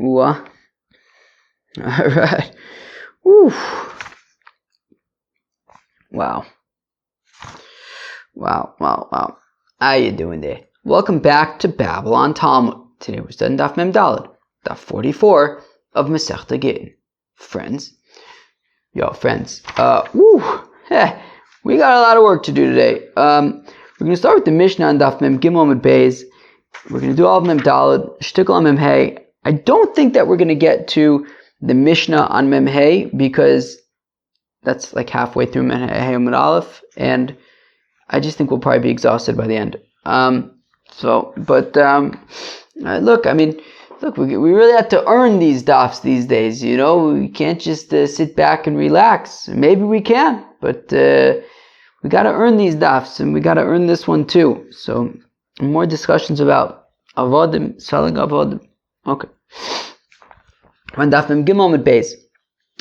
All right. Woo. Wow. How you doing there? Welcome back to Babylon Talmud. Today we're studying Daf Mem Daled, Daf 44 of Masechta Gittin. Friends. We got a lot of work to do today. We're going to start with the Mishnah on Daf Mem Gimel Amud Beis. We're going to do all of Mem Daled, Shtikl on Mem Hey. I don't think that we're going to get to the Mishnah on Mem Hey because that's like halfway through Mem Hey Amud Aleph, and I just think we'll probably be exhausted by the end. Look, we really have to earn these dafs these days, you know. We can't just sit back and relax. Maybe we can, but we got to earn these dafs, and we got to earn this one too. So, more discussions about avodim, selling avodim. Okay. When daf mem gimel amud beis,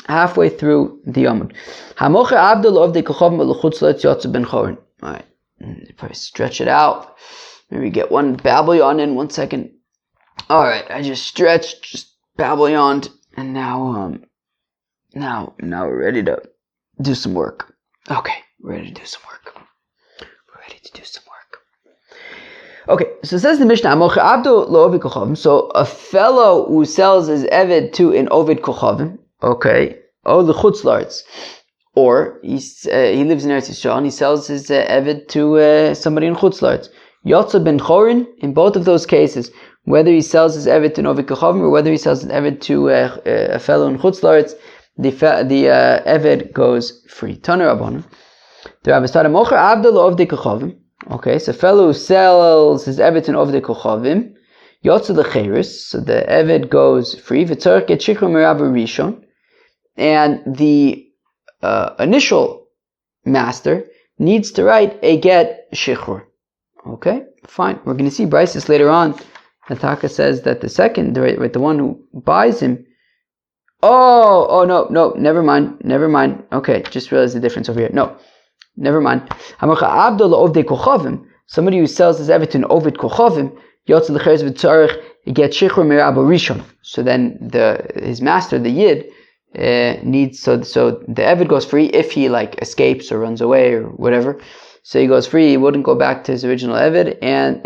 halfway through the amud. Hamoche abdul of the kochavim l'chutz l'etz yotze ben chorin. All right, probably stretch it out. Maybe get one babble yawn in 1 second. All right, I just stretched, just babble yawned, and now we're ready to do some work. Okay, we're ready to do some work. Okay, so it says the Mishnah, so a fellow who sells his eved to an ovid kochavim, okay, or he lives in Eretz Yisrael and he sells his eved to somebody in Chutz La'aretz. Yotze ben chorin, in both of those cases, whether he sells his eved to an ovid kochavim or whether he sells his eved to a fellow in Chutz La'aretz, the eved goes free. Taner Rabbanan. The Rabbi started mocher abdul of the kochavim. Okay, so a fellow who sells his eved to an ovid kochavim, yotze lecheres, so the eved goes free. V'tzarich get shichur merav rishon, and the initial master needs to write a get shichur. Okay, fine. We're going to see Brises later on. Nataka says that the second, the one who buys him. Oh no, never mind. Okay, just realized the difference over here. No, never mind. Somebody who sells his eved to an ovid kochavim, yotze lecheres v'tzarich get shichur merabo rishon. So then his master, the yid, needs so the eved goes free if he escapes or runs away or whatever. So he goes free. He wouldn't go back to his original eved and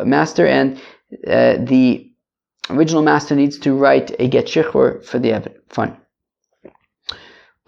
master, and the original master needs to write a get shichur for the eved. Fine.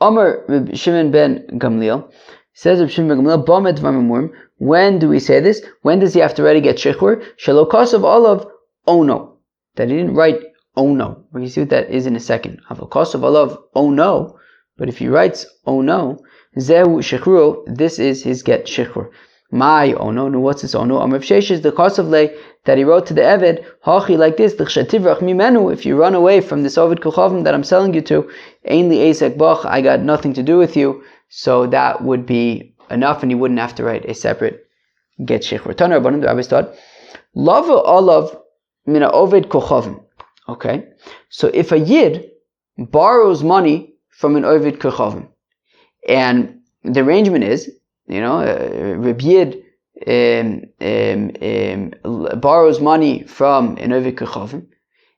Omer Reb Shimon ben Gamliel says, Reb Shimon ben Gamliel, Bomed v'mamurim. When do we say this? When does he have to write a get shichur? Shelo kasav olav ono. That he didn't write ono. We're going to see what that is in a second. Aval kasav olav ono. But if he writes ono, zehu shichuru, this is his get shichur. My ono, no, what's his ono? Amr Sheish is the kasav lei that he wrote to the eved, hachi like this, l'chshativrach mimenu, if you run away from this ovid kochavim that I'm selling you to, ein li eisek bach, I got nothing to do with you, so that would be enough, and he wouldn't have to write a separate get shichur. Taner Rabbanan, the rabbis taught, lava olav mina ovid kochavim. Okay, so if a yid borrows money from an ovid kochavim, and the arrangement is, Reb Yid borrows money from an ovid kochavim,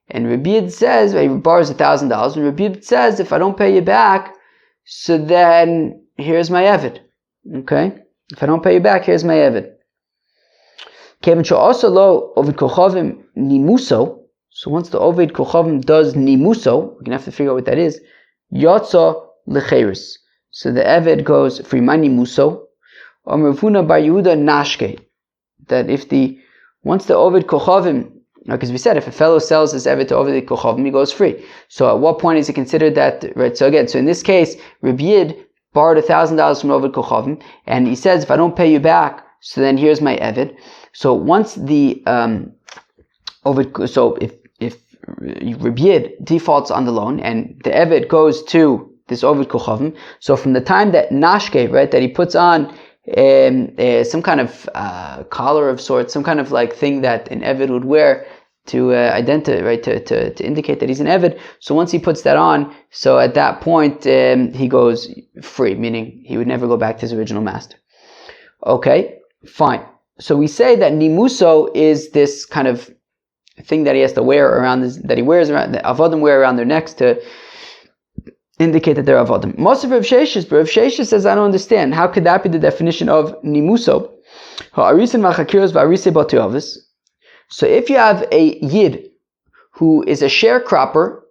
and Reb Yid says, he borrows $1,000, and Reb Yid says, if I don't pay you back, so then here's my eved. Okay, if I don't pay you back, here's my eved. Also lo ovid kochavim nimuso. So once the ovid kochavim does nimuso, we're gonna have to figure out what that is. Yotza lecheres. So the eved goes free. Mani muso. Amravuna bar Yehuda nashke. That once the ovid kochavim, because we said if a fellow sells his eved to ovid kochavim, he goes free. So at what point is it considered that? Right. So in this case, Reb Yid borrowed $1,000 from ovid kochavim, and he says, if I don't pay you back, so then here's my eved. So once the if Reb Yid defaults on the loan and the eved goes to this ovid kochavim, so from the time that nashke, right, that he puts on some kind of collar of sorts, some kind of thing that an eved would wear to identify, right, to indicate that he's an eved. So once he puts that on, so at that point he goes free, meaning he would never go back to his original master. Okay, fine. So we say that nimuso is this kind of thing that he has to wear around that he wears around, the avodim wear around their necks to indicate that they're avodim. Most of Rav Sheshes, but Rav Sheshes says, I don't understand. How could that be the definition of nimuso? So if you have a yid who is a sharecropper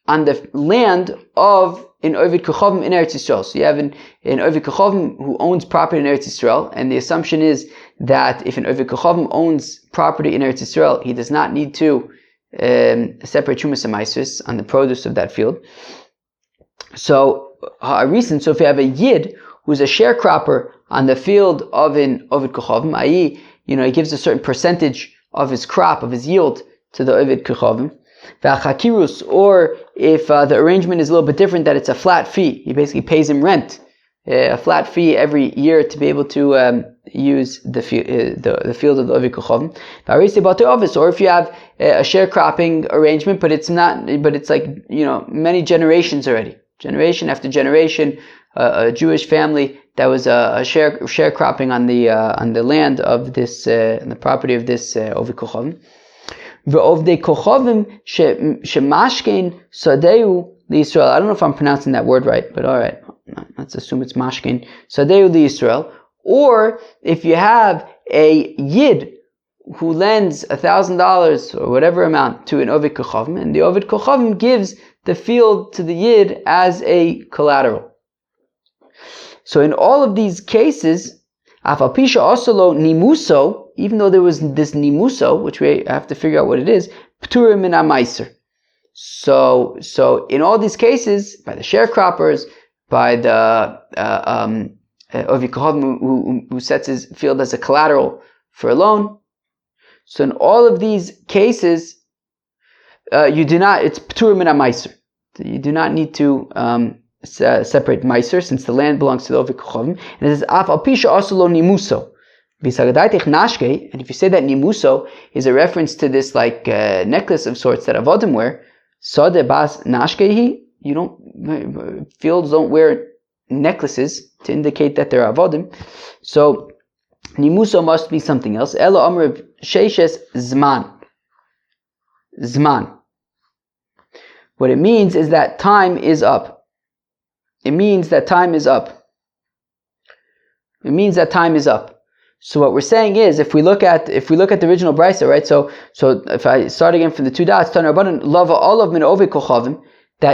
on the land of an Ovid Kochavim in Eretz Yisrael. So you have an Ovid Kochavim who owns property in Eretz Yisrael, and the assumption is that if an Ovid Kochavim owns property in Eretz Yisrael, he does not need to separate Trumas and Maasros on the produce of that field. So if you have a yid who's a sharecropper on the field of an Ovid Kochavim, i.e., he gives a certain percentage of his crop, of his yield, to the Ovid Kochavim. Or if the arrangement is a little bit different, that it's a flat fee. He basically pays him rent, a flat fee every year to be able to use the field of the Ovid Kochavim. Or if you have a sharecropping arrangement, but it's like many generations already, generation after generation, a Jewish family that was a sharecropping on the land of this, on the property of this Ovid Kochavim. Ve'ovdei kochavim shemashkein sadeu liYisrael. I don't know if I'm pronouncing that word right, but all right, let's assume it's mashkein sadeu liYisrael. Or if you have a yid who lends $1,000 or whatever amount to an Ovid Kochavim, and the Ovid Kochavim gives the field to the yid as a collateral. So in all of these cases, Afapisha osolo nimuso, even though there was this nimuso, which we have to figure out what it is, pturim min ha-meiser. So in all these cases, by the sharecroppers, by the Ovid Kochavim who sets his field as a collateral for a loan. So in all of these cases, it's pturim min ha-meiser. You do not need to separate meiser, since the land belongs to the Ovid Kochavim. And it says af al pisha osolo nimuso. And if you say that nimuso is a reference to this necklace of sorts that avodim wear, sode bas nashkehi, fields don't wear necklaces to indicate that they're avodim. So nimuso must be something else. Elo amr sheishes zman. Zman. What it means is that time is up. It means that time is up. So what we're saying is, if we look at the original brisa, right? So if I start again from the two dots, that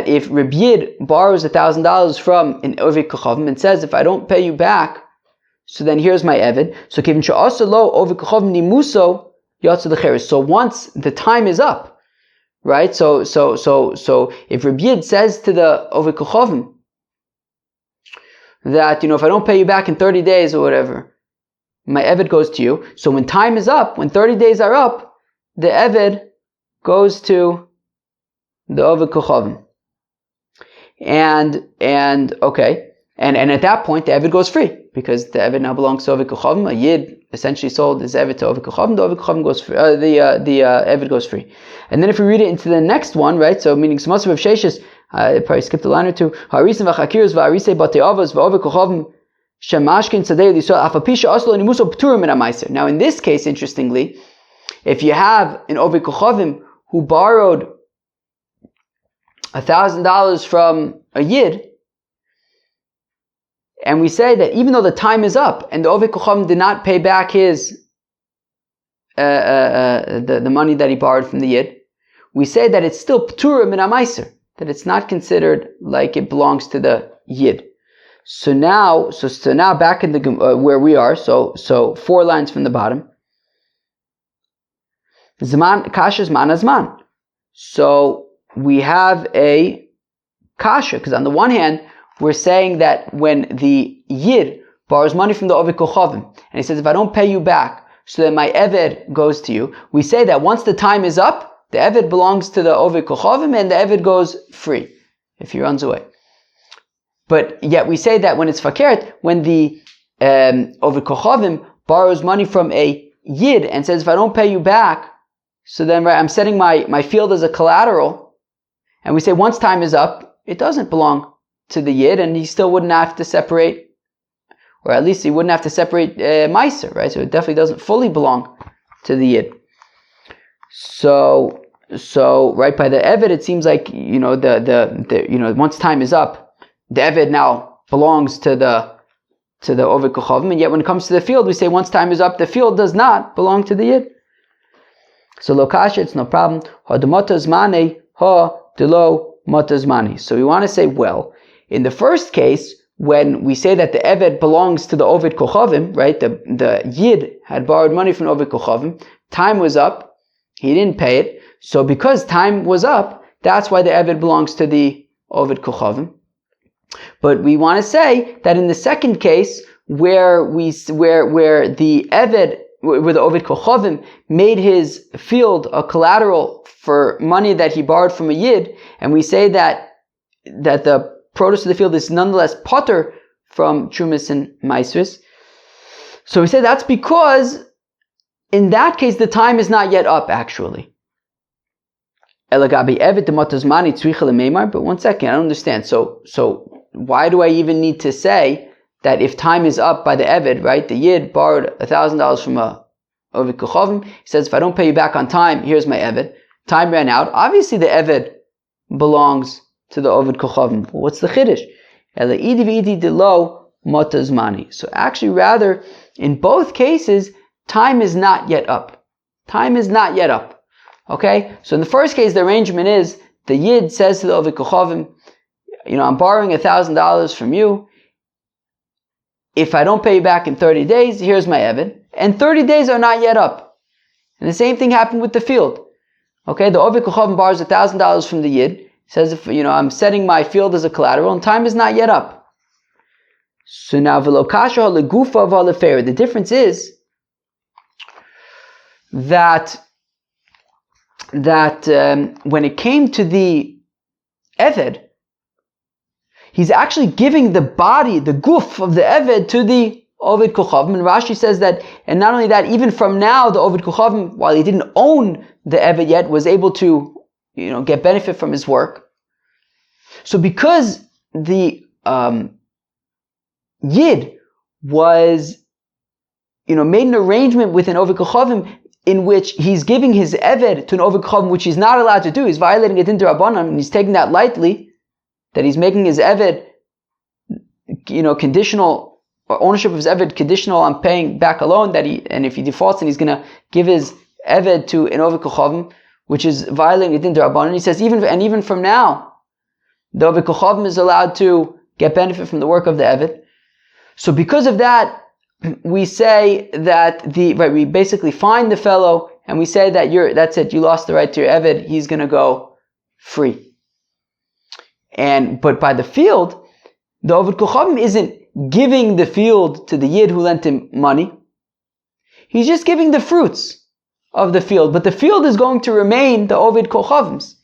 if Reb Yid borrows $1,000 from an Ovid Kochavim and says, if I don't pay you back, so then here's my Eved. So kivin she'asa lo Ovid Kochavim nimuso yatsa l'cheres. So once the time is up, right? So if Reb Yid says to the Ovid Kochavim that if I don't pay you back in 30 days or whatever, my Eved goes to you. So when time is up, when 30 days are up, the Eved goes to the Ovid Kochavim. And at that point, the Eved goes free, because the Eved now belongs to Ovid Kochavim. A Yid essentially sold his Eved to Ovid Kochavim. The Ovid Kochavim goes free. The Eved goes free. And then if we read it into the next one, right? So meaning Smas of Sheshes, I probably skipped a line or two. Harisim v'chakiros v'arisei batei avos v'Ovid Kochavim shemashkin tzadei l'Yisrael afapisha oslo nimuso pturim min ha-meiser. Now in this case, interestingly, if you have an Ovid Kochavim who borrowed $1,000 from a Yid, and we say that even though the time is up and the Ovid Kochavim did not pay back his the money that he borrowed from the Yid, we say that it's still pturim min ha-meiser, that it's not considered like it belongs to the Yid. So now back in the where we are, so 4 lines from the bottom. Zman kasha zman azman. So we have a kasha, because on the one hand, we're saying that when the Yid borrows money from the Ovid Kochavim, and he says, if I don't pay you back, so then my Eved goes to you, we say that once the time is up, the Eved belongs to the Ovid Kochavim, and the Eved goes free if he runs away. But yet we say that when it's fakert, when the Ovid Kochavim borrows money from a Yid and says, if I don't pay you back, so then right, I'm setting my field as a collateral, and we say once time is up, it doesn't belong to the Yid, and he still wouldn't have to separate, or at least he wouldn't have to separate Meiser, right? So it definitely doesn't fully belong to the Yid. So right, by the Eved, it seems like, once time is up, the Eved now belongs to the Oved Kochavim, and yet when it comes to the field, we say once time is up, the field does not belong to the Yid. So lo kasha, it's no problem. Ha demotaz mane, ha delo motaz mane. So we want to say, well, in the first case, when we say that the Eved belongs to the Oved Kochavim, right, the Yid had borrowed money from the Oved Kochavim, time was up, he didn't pay it, so because time was up, that's why the Eved belongs to the Oved Kochavim. But we want to say that in the second case, where the Eved, where the Oved Kochavim made his field a collateral for money that he borrowed from a Yid, and we say that the produce of the field is nonetheless potter from Trumas and Maisris. So we say that's because in that case the time is not yet up actually. But one second, I don't understand. So why do I even need to say that if time is up by the Eved, right? The Yid borrowed $1,000 from a Oved Kochavim. He says, if I don't pay you back on time, here's my Eved. Time ran out. Obviously the Eved belongs to the Oved Kochavim. What's the Chiddush? So actually, rather, in both cases, time is not yet up. Time is not yet up. Okay? So in the first case, the arrangement is, the Yid says to the Oved Kochavim, I'm borrowing $1,000 from you. If I don't pay you back in 30 days, here's my Eved. And 30 days are not yet up. And the same thing happened with the field. Okay? The Oved Kochavim borrows $1,000 from the Yid. Says, if I'm setting my field as a collateral and time is not yet up. So now, the difference is that when it came to the Eved, he's actually giving the body, the guf of the Eved to the Oved Kochavim. And Rashi says that, and not only that, even from now, the Oved Kochavim, while he didn't own the Eved yet, was able to get benefit from his work. So because the Yid was, made an arrangement with an Oved Kochavim in which he's giving his Eved to an Oved Kochavim, which he's not allowed to do. He's violating Gittin Rabbanan, and he's taking that lightly, that he's making his Eved, conditional, or ownership of his Eved conditional on paying back a loan, and if he defaults, then he's going to give his Eved to an Oved Kochavim, which is violating Gittin Rabbanan. He says, even from now, the Oved Kochavim is allowed to get benefit from the work of the Eved. So because of that, we say that we basically find the fellow, and we say that that's it, you lost the right to your Eved, he's going to go free. But by the field, the Oved Kochavim isn't giving the field to the Yid who lent him money. He's just giving the fruits of the field, but the field is going to remain the Oved Kochavim's.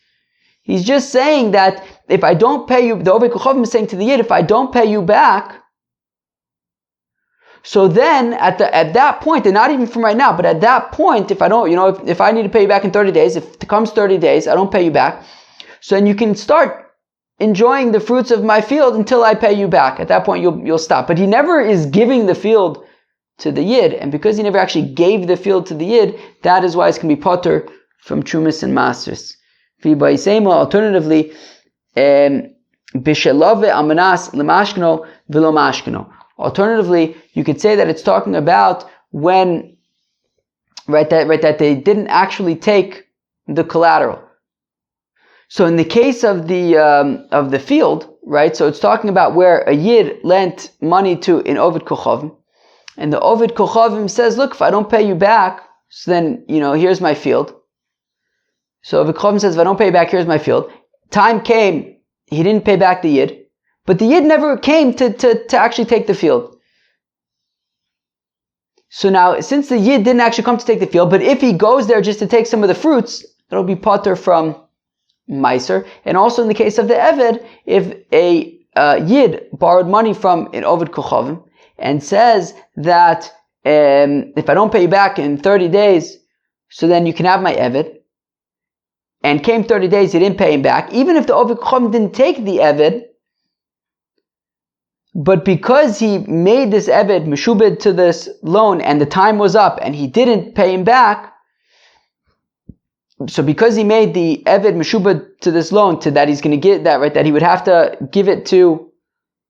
He's just saying that if I don't pay you, the Oved Kochavim is saying to the Yid, if I don't pay you back, so then at that point, and not even from right now, but at that point, if I don't, if I need to pay you back in 30 days, if it comes 30 days, I don't pay you back, so then you can start enjoying the fruits of my field until I pay you back. At that point, you'll stop. But he never is giving the field to the Yid, and because he never actually gave the field to the Yid, that is why it's going to be potter from Trumas and Masris. Alternatively, bishelove amanas lemashkeno v'lo mashkeno. Alternatively, you could say that it's talking about when, that they didn't actually take the collateral. So in the case of the field, right? So it's talking about where a Yid lent money to an Oved Kochavim, and the Oved Kochavim says, look, if I don't pay you back, so then, here's my field. So Oved Kochavim says, if I don't pay you back, here's my field. Time came, he didn't pay back the Yid, but the Yid never came to actually take the field. So now, since the Yid didn't actually come to take the field, but if he goes there just to take some of the fruits, that'll be potter from Meiser. And also in the case of the Eved, if a Yid borrowed money from an Oved Kochavim and says that if I don't pay you back in 30 days, so then you can have my Eved, and came 30 days, he didn't pay him back, even if the Oved Kochavim didn't take the Eved, but because he made this Eved meshubed to this loan and the time was up and he didn't pay him back, So because he made the Eved Meshubah to this loan, to that he's going to get that, right, that he would have to give it to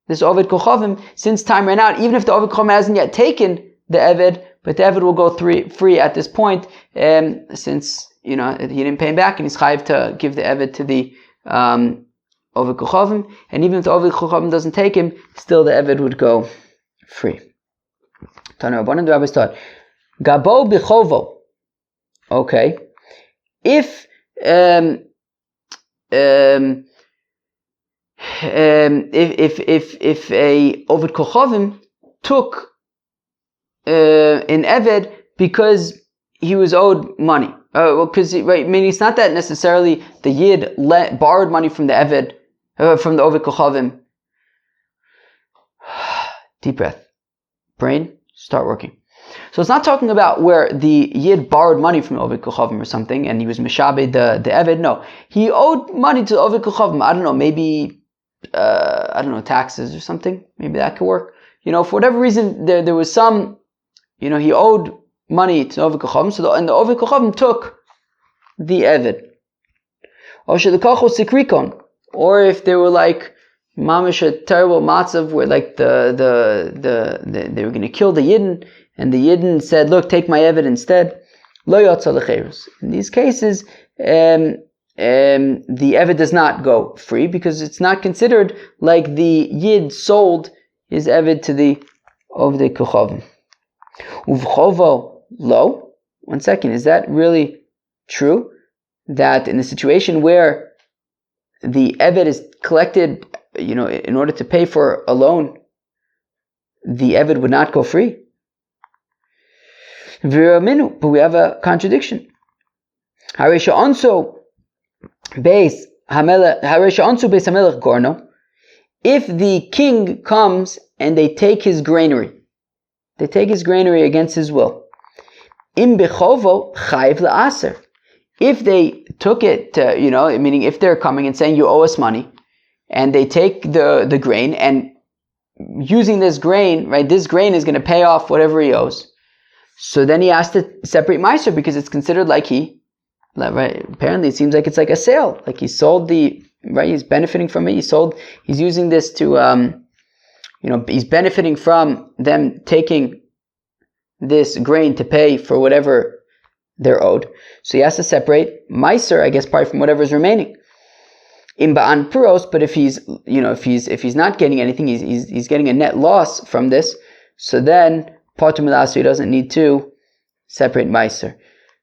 this Ovid Kochavim, since time ran out, even if the Ovid Kochavim hasn't yet taken the Eved, but the Eved will go free at this point, since, he didn't pay him back, and he's chayiv to give the Eved to the Ovid Kochavim, and even if the Ovid Kochavim doesn't take him, still the Eved would go free. Tanu Rabbanan, the rabbis taught, Gabo Bichovo. Okay. If if a Ovid Kochavim took an Eved because he was owed money, because meaning it's not that necessarily the Yid borrowed money from the Eved, from the Ovid Kochavim. Deep breath, brain, start working. So it's not talking about where the Yid borrowed money from Ovid Kochavim or something, and he was Meshabed the Eved. No, he owed money to Ovid Kochavim. I don't know, maybe taxes or something. Maybe that could work. For whatever reason, there was some, he owed money to Ovid Kochavim, and the Ovid Kochavim took the Eved. Or if they were like mamish a terrible matzav where like they were going to kill the Yidden, and the Yidden said, look, take my Eved instead. Lo yotza lecheirus. In these cases, the Eved does not go free, because it's not considered like the Yid sold his Eved to the Ovdei Kochavim. Uvchovo lo. 1 second, is that really true? That in a situation where the Eved is collected, in order to pay for a loan, the Eved would not go free? But we have a contradiction. If the king comes and they take his granary against his will, if they took it, meaning if they're coming and saying you owe us money, and they take the grain, and using this grain, right, this grain is going to pay off whatever he owes. So then he has to separate Meiser, because it's considered like apparently it seems like it's like a sale. Like he sold he's benefiting from it. He's using this to, he's benefiting from them taking this grain to pay for whatever they're owed. So he has to separate Meiser, I guess, probably from whatever's remaining. Imba'an Puros, but if he's not getting anything, he's getting a net loss from this. So then, Patur Milas, so he doesn't need to separate Meiser.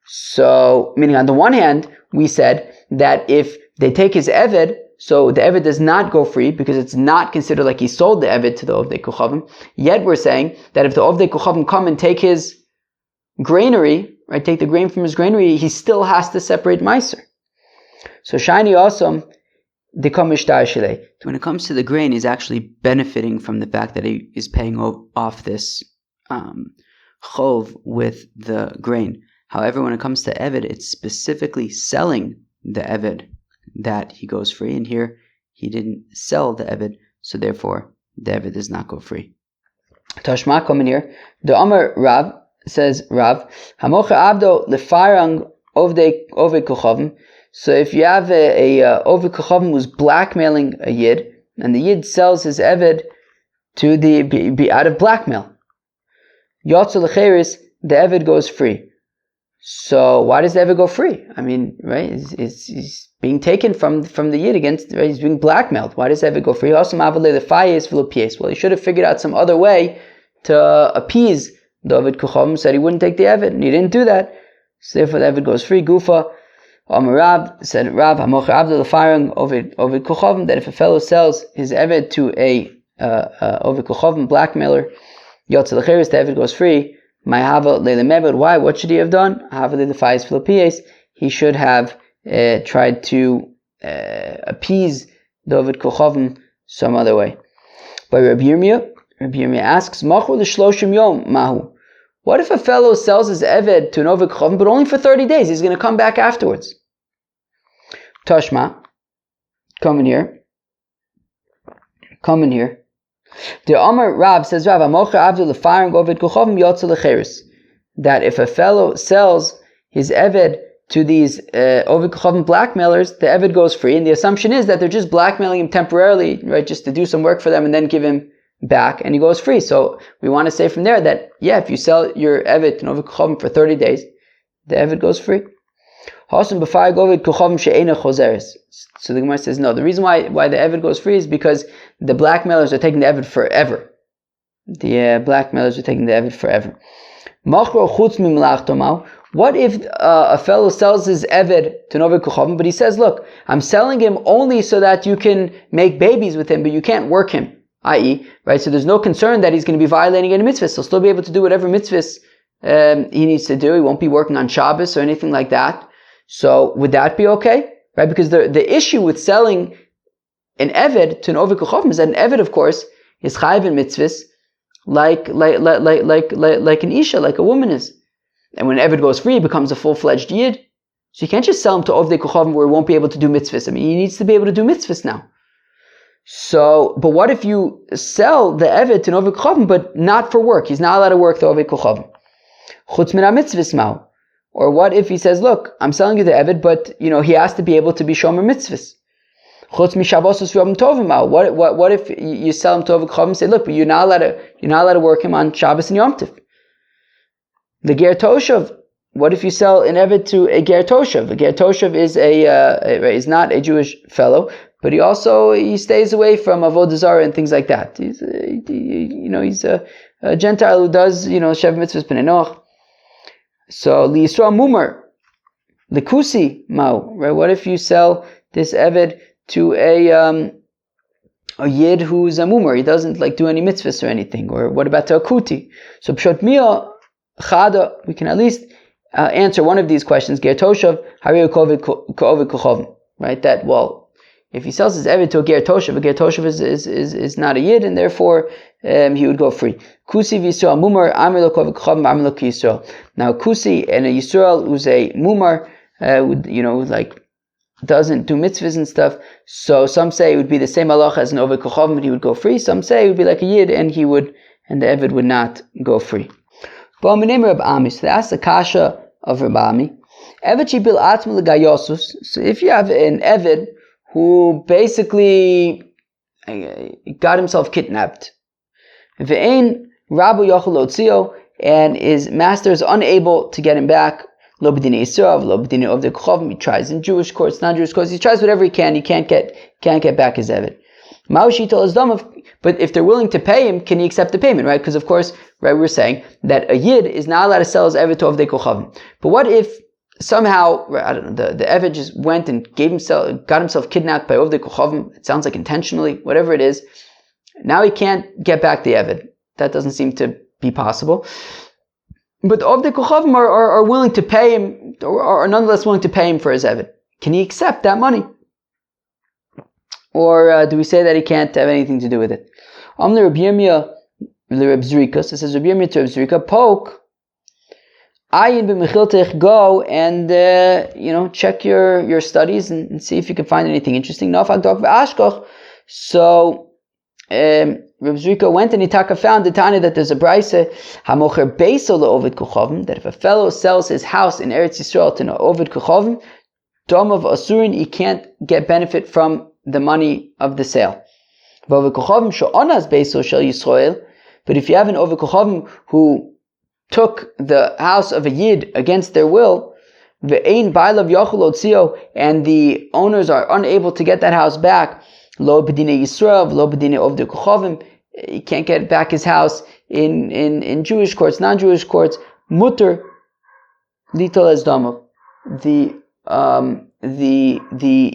So, meaning on the one hand, we said that if they take his Eved, so the Eved does not go free, because it's not considered like he sold the Eved to the Ovdei Kochavim. Yet we're saying that if the Ovdei Kochavim come and take his granary, right, take the grain from his granary, he still has to separate Meiser. So Shiny Awesome, when it comes to the grain, he's actually benefiting from the fact that he is paying off this chov with the grain. However, when it comes to Eved, it's specifically selling the Eved that he goes free. And here, he didn't sell the Eved, so therefore, the Eved does not go free. Tashma, coming here. The Amar Rav, says Rav, Hamocha Abdo lefarang ovdei kochavim. So if you have a Ovid Kochavim who's blackmailing a Yid, and the Yid sells his Eved to be out of blackmail, Yotzel Lecheris, the Eved goes free. So why does the Eved go free? I mean, right, he's being taken from the Yid against, right, he's being blackmailed. Why does the Eved go free? Well, he should have figured out some other way to appease the Ovid Kochavim, said he wouldn't take the Eved, and he didn't do that. So therefore the Eved goes free. Gufa. Rav said, Rav, Hamocha Abdul Farang Ovid Kochavim, that if a fellow sells his Eved to a Ovid Kochavim blackmailer, Yotzel Lecheris, the Eved goes free. My Hava Leile Mebed, why? What should he have done? Hava Leile Fayis Philippies, he should have tried to appease the Ovid Kochavim some other way. By Rabbi Yirmiyah asks, Machur l'shloshim yom mahu. What if a fellow sells his Eved to an Ovid Kochavim, but only for 30 days? He's going to come back afterwards. Tashma, come in here. The Amar Rav says, Rav, Amocha Abdul Lefarang Ovid Kochavim Yotzel Lecheris, that if a fellow sells his Eved to these Ovid Kochavim blackmailers, the Eved goes free, and the assumption is that they're just blackmailing him temporarily, right, just to do some work for them and then give him back, and he goes free. So we want to say from there that, yeah, if you sell your Eved to Ovid Kochavim for 30 days, the Eved goes free. So the Gemara says, no, the reason why the Eved goes free is because the blackmailers are taking the Eved forever. The blackmailers are taking the Eved forever. What if a fellow sells his Eved to Ovid Kochavim, but he says, look, I'm selling him only so that you can make babies with him, but you can't work him, i.e., right, so there's no concern that he's going to be violating any mitzvahs. He'll still be able to do whatever mitzvahs he needs to do. He won't be working on Shabbos or anything like that. So would that be okay? Right? Because the issue with selling an Eved to an Ovid Kochavim is that an Eved, of course, is chayiv in mitzvahs like an Isha, like a woman is. And when an Eved goes free, he becomes a full-fledged Yid. So you can't just sell him to Ovdei Kochavim where he won't be able to do mitzvahs. I mean, he needs to be able to do mitzvahs now. So, but what if you sell the Eved to an Ovdei Kochavim, but not for work? He's not allowed to work the Ovdei Kochavim. Chutz min ha-mitzvahs ma'u. Or what if he says, look, I'm selling you the Eved, but, he has to be able to be shomer mitzvahs. Chutz mi Shabbosos v'yom tovim ma'u. What if you sell him to Ovdei Kochavim and say, look, but you're not allowed to work him on Shabbos and Yom Tov? The Ger Toshav. What if you sell an Eved to a Ger Toshav? A Ger Toshav is is not a Jewish fellow, but he stays away from Avodah Zarah and things like that. He's a Gentile who does Shev Mitzvahs B'nei Noach. So li Yisrael Mumar, the Kusi Ma'u. Right? What if you sell this Eved to a Yid who's a Mumar? He doesn't do any mitzvahs or anything. Or what about to a Kuti? So Pshot Mia Chada, we can at least answer one of these questions. Ger Toshav, Hariyu Kovid Kochavim. Right? That, well, if he sells his Eved to a Ger Toshav is not a Yid, and therefore he would go free. Kusi v'Yisrael Mumar, Amir lo Kovid Kochavim, Amir lo Yisrael. Now Kusi and a Yisrael who's a Mumar, doesn't do mitzvahs and stuff. So some say it would be the same halacha as an Ovid Kochavim, but he would go free. Some say it would be like a Yid, and the Eved would not go free. So they asked the kasha of Reb Ami. So if you have an Eved who basically got himself kidnapped, and his master is unable to get him back, he tries in Jewish courts, non-Jewish courts, he tries whatever he can't get back his Eved. But if they're willing to pay him, can he accept the payment, right? Because of course, right, we're saying that a Yid is not allowed to sell his Eved to Ovdei Kochavim. But what if somehow, I don't know, the Eved just went and got himself kidnapped by Ovdei Kochavim? It sounds like intentionally, whatever it is. Now he can't get back the Eved. That doesn't seem to be possible. But the Ovdei Kochavim are willing to pay him, or are nonetheless willing to pay him for his Eved. Can he accept that money? Or do we say that he can't have anything to do with it? Amr Reb Yirmiyah Reb Zrika. So it says Reb Yirmiyah to Reb Zrika, poke, ayin b'mechiltech, go and check your studies and see if you can find anything interesting. Nafak dok v'ashkoch. So Reb Zrika went and he found the Tanya that there's a brayse hamocher beiso le'ovid kochavim, that if a fellow sells his house in Eretz Yisrael to ovid kochavim, dom of asurin, he can't get benefit from the money of the sale. But if you have an Ovid Kochavim who took the house of a Yid against their will, and the owners are unable to get that house back, lo b'dinei Yisrael, lo b'dinei Ovdei Kochavim, he can't get back his house in Jewish courts, non-Jewish courts, mutter litol ez damav. The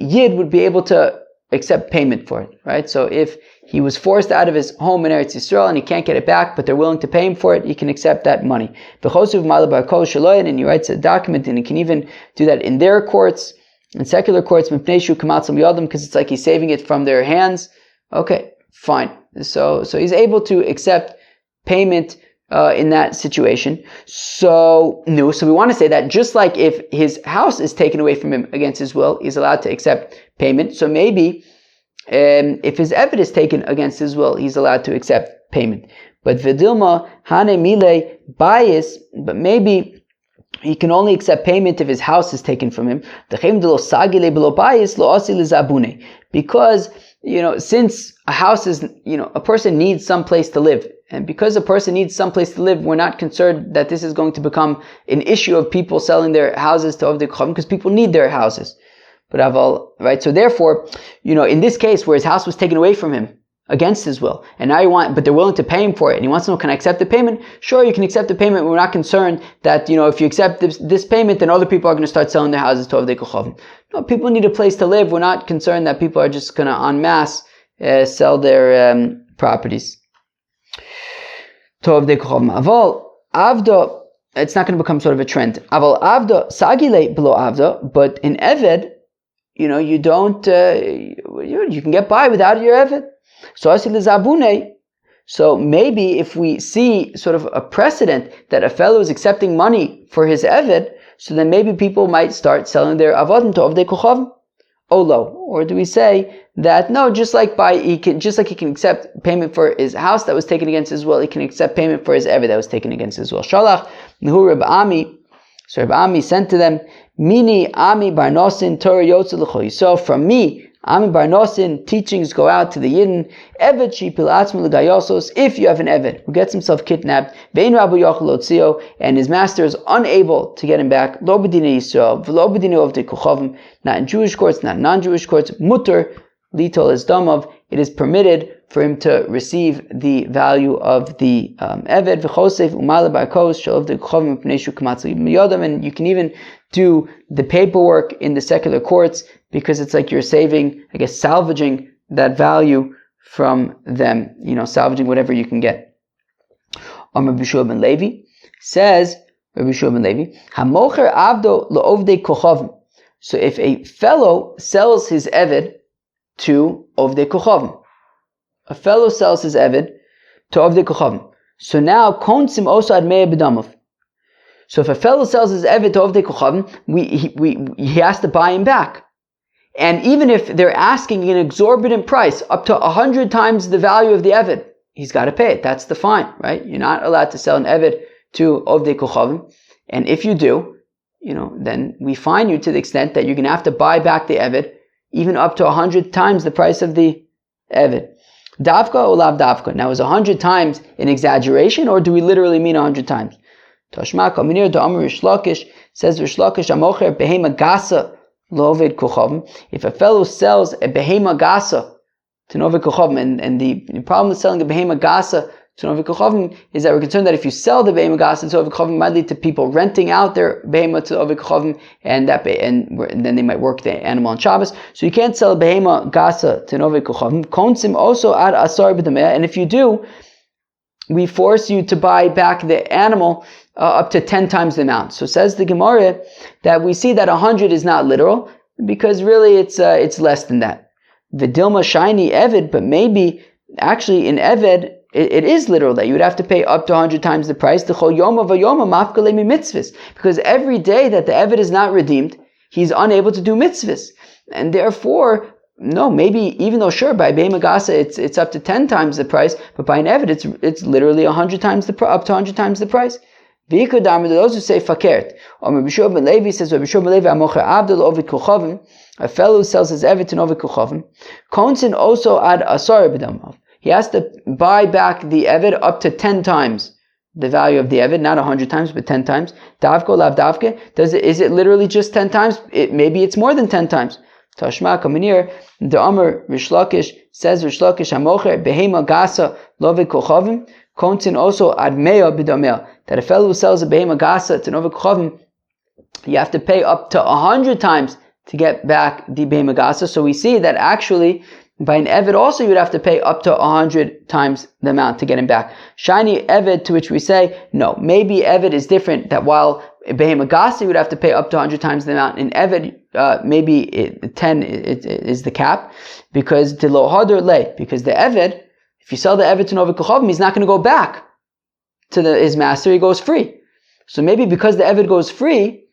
Yid would be able to accept payment for it, right? So if he was forced out of his home in Eretz Yisrael and he can't get it back, but they're willing to pay him for it, he can accept that money. And he writes a document, and he can even do that in their courts, in secular courts, because it's like he's saving it from their hands. Okay, fine. So he's able to accept payment in that situation. So we want to say that just like if his house is taken away from him against his will, he's allowed to accept payment. So maybe if his Eved is taken against his will, he's allowed to accept payment. But Vidilma Hane Mile bias, but maybe he can only accept payment if his house is taken from him. Because, since a house is, a person needs some place to live. And because a person needs some place to live, we're not concerned that this is going to become an issue of people selling their houses to Ovdei Kochavim, because people need their houses. But right? So therefore, in this case where his house was taken away from him against his will, and now but they're willing to pay him for it, and he wants to know, can I accept the payment? Sure, you can accept the payment. We're not concerned that, if you accept this payment, then other people are going to start selling their houses to Ovdei Kochavim. No, people need a place to live. We're not concerned that people are just going to en masse sell their properties to Ovdei Kochavim. Aval avda, it's not going to become sort of a trend. Aval avda sagile below avda, but in Eved, you don't, you can get by without your Eved. So maybe if we see sort of a precedent that a fellow is accepting money for his Eved, so then maybe people might start selling their Avodim to Ovdei Kochavim. Olo. Or do we say that no, just like he can accept payment for his house that was taken against his will, he can accept payment for his Eved that was taken against his will. Shalach Nehu Reb Ami. So Reb Ami sent to them, Mini Ami Bar Nosin Torah Yotze L'Cho. So from me, Ami Bar Nosin, teachings go out to the Yidden. Eved Shipil Atzmu L'Gayosos. If you have an Eved who gets himself kidnapped, Vein Rabu Yochel Otzio, and his master is unable to get him back, Lo B'dinei Yisrael, V'lo B'dinei Ovdei Kochavim, not in Jewish courts, not in non-Jewish courts, Mutter Litol is Domov. It is permitted for him to receive the value of the Eved. V'chosef Umala Barkos Shel Ovdei Kochavim Pnei Shu Kamatzi Miyodam, and you can even do the paperwork in the secular courts, because it's like you're salvaging that value from them, salvaging whatever you can get. Rabbi Shua ben Levi says, Hamocher avdo le'ovdei kochavim. So if a fellow sells his Eved to Ovdei Kochavim, a fellow sells his Eved to Ovdei Kochavim, so now konsim also ad mea b'damav. So if a fellow sells his Eved to Ovdei Kochavim, he has to buy him back. And even if they're asking an exorbitant price, up to 100 times the value of the Eved, he's got to pay it. That's the fine, right? You're not allowed to sell an Eved to Ovdei Kochavim. And if you do, then we fine you to the extent that you're going to have to buy back the Eved, even up to 100 times the price of the Eved. Davka or lav davka? Now, is 100 times an exaggeration, or do we literally mean 100 times? Tashma kaminir to Amr Rish Lakish, says Rish Lakish, Amocher behema gasa Loved Kochavim. If a fellow sells a behema gasa to Noved Kochavim, and the problem with selling a behema gasa to Noved Kochavim is that we're concerned that if you sell the behema gasa to Noved Kochavim, it might lead to people renting out their behema to Noved Kochavim, and then they might work the animal on Shabbos. So you can't sell a behema gasa to Noved Kochavim. Konsim also ad asar b'dameh, and if you do, we force you to buy back the animal up to 10 times the amount. So says the Gemara that we see that 100 is not literal, because really it's less than that. Vidilma shiny Eved, but maybe actually in Eved it is literal that you would have to pay up to 100 times the price. Because every day that the Eved is not redeemed, he's unable to do mitzvahs, and therefore, no, maybe even though sure by Behema Gasa it's up to 10 times the price, but by an Eved it's literally 100 times up to 100 times the price. Those who say fakert. Rabbi Shua ben Levi says, Rabbi Shua ben Levi, Amocher Abdul Ovid Kochavim, a fellow who sells his Eved to Ovid Kochavim, Konsin also ad asar b'damav. He has to buy back the Eved up to 10 times the value of the Eved, not 100 times, but 10 times. Davko lav davke. Is it literally just 10 times? Maybe it's more than 10 times. Tashma kaminir, the Amr Rish Lakish says, Rish Lakish Amocher behema gasa Ovid Kochavim, Konsin also ad mea b'dameh. That a fellow who sells a behema gasa to Noved Kochavim, you have to pay up to 100 times to get back the behema gasa. So we see that actually by an Eved also you would have to pay up to 100 times the amount to get him back. Shiny Eved, to which we say, no, maybe Eved is different, that while behema gasa you would have to pay up to 100 times the amount, in Eved maybe 10 is the cap, because the lo hadar le, because the Eved, if you sell the Eved to Noved Kochavim, he's not going to go back to his master, he goes free. So maybe because the Eved goes free,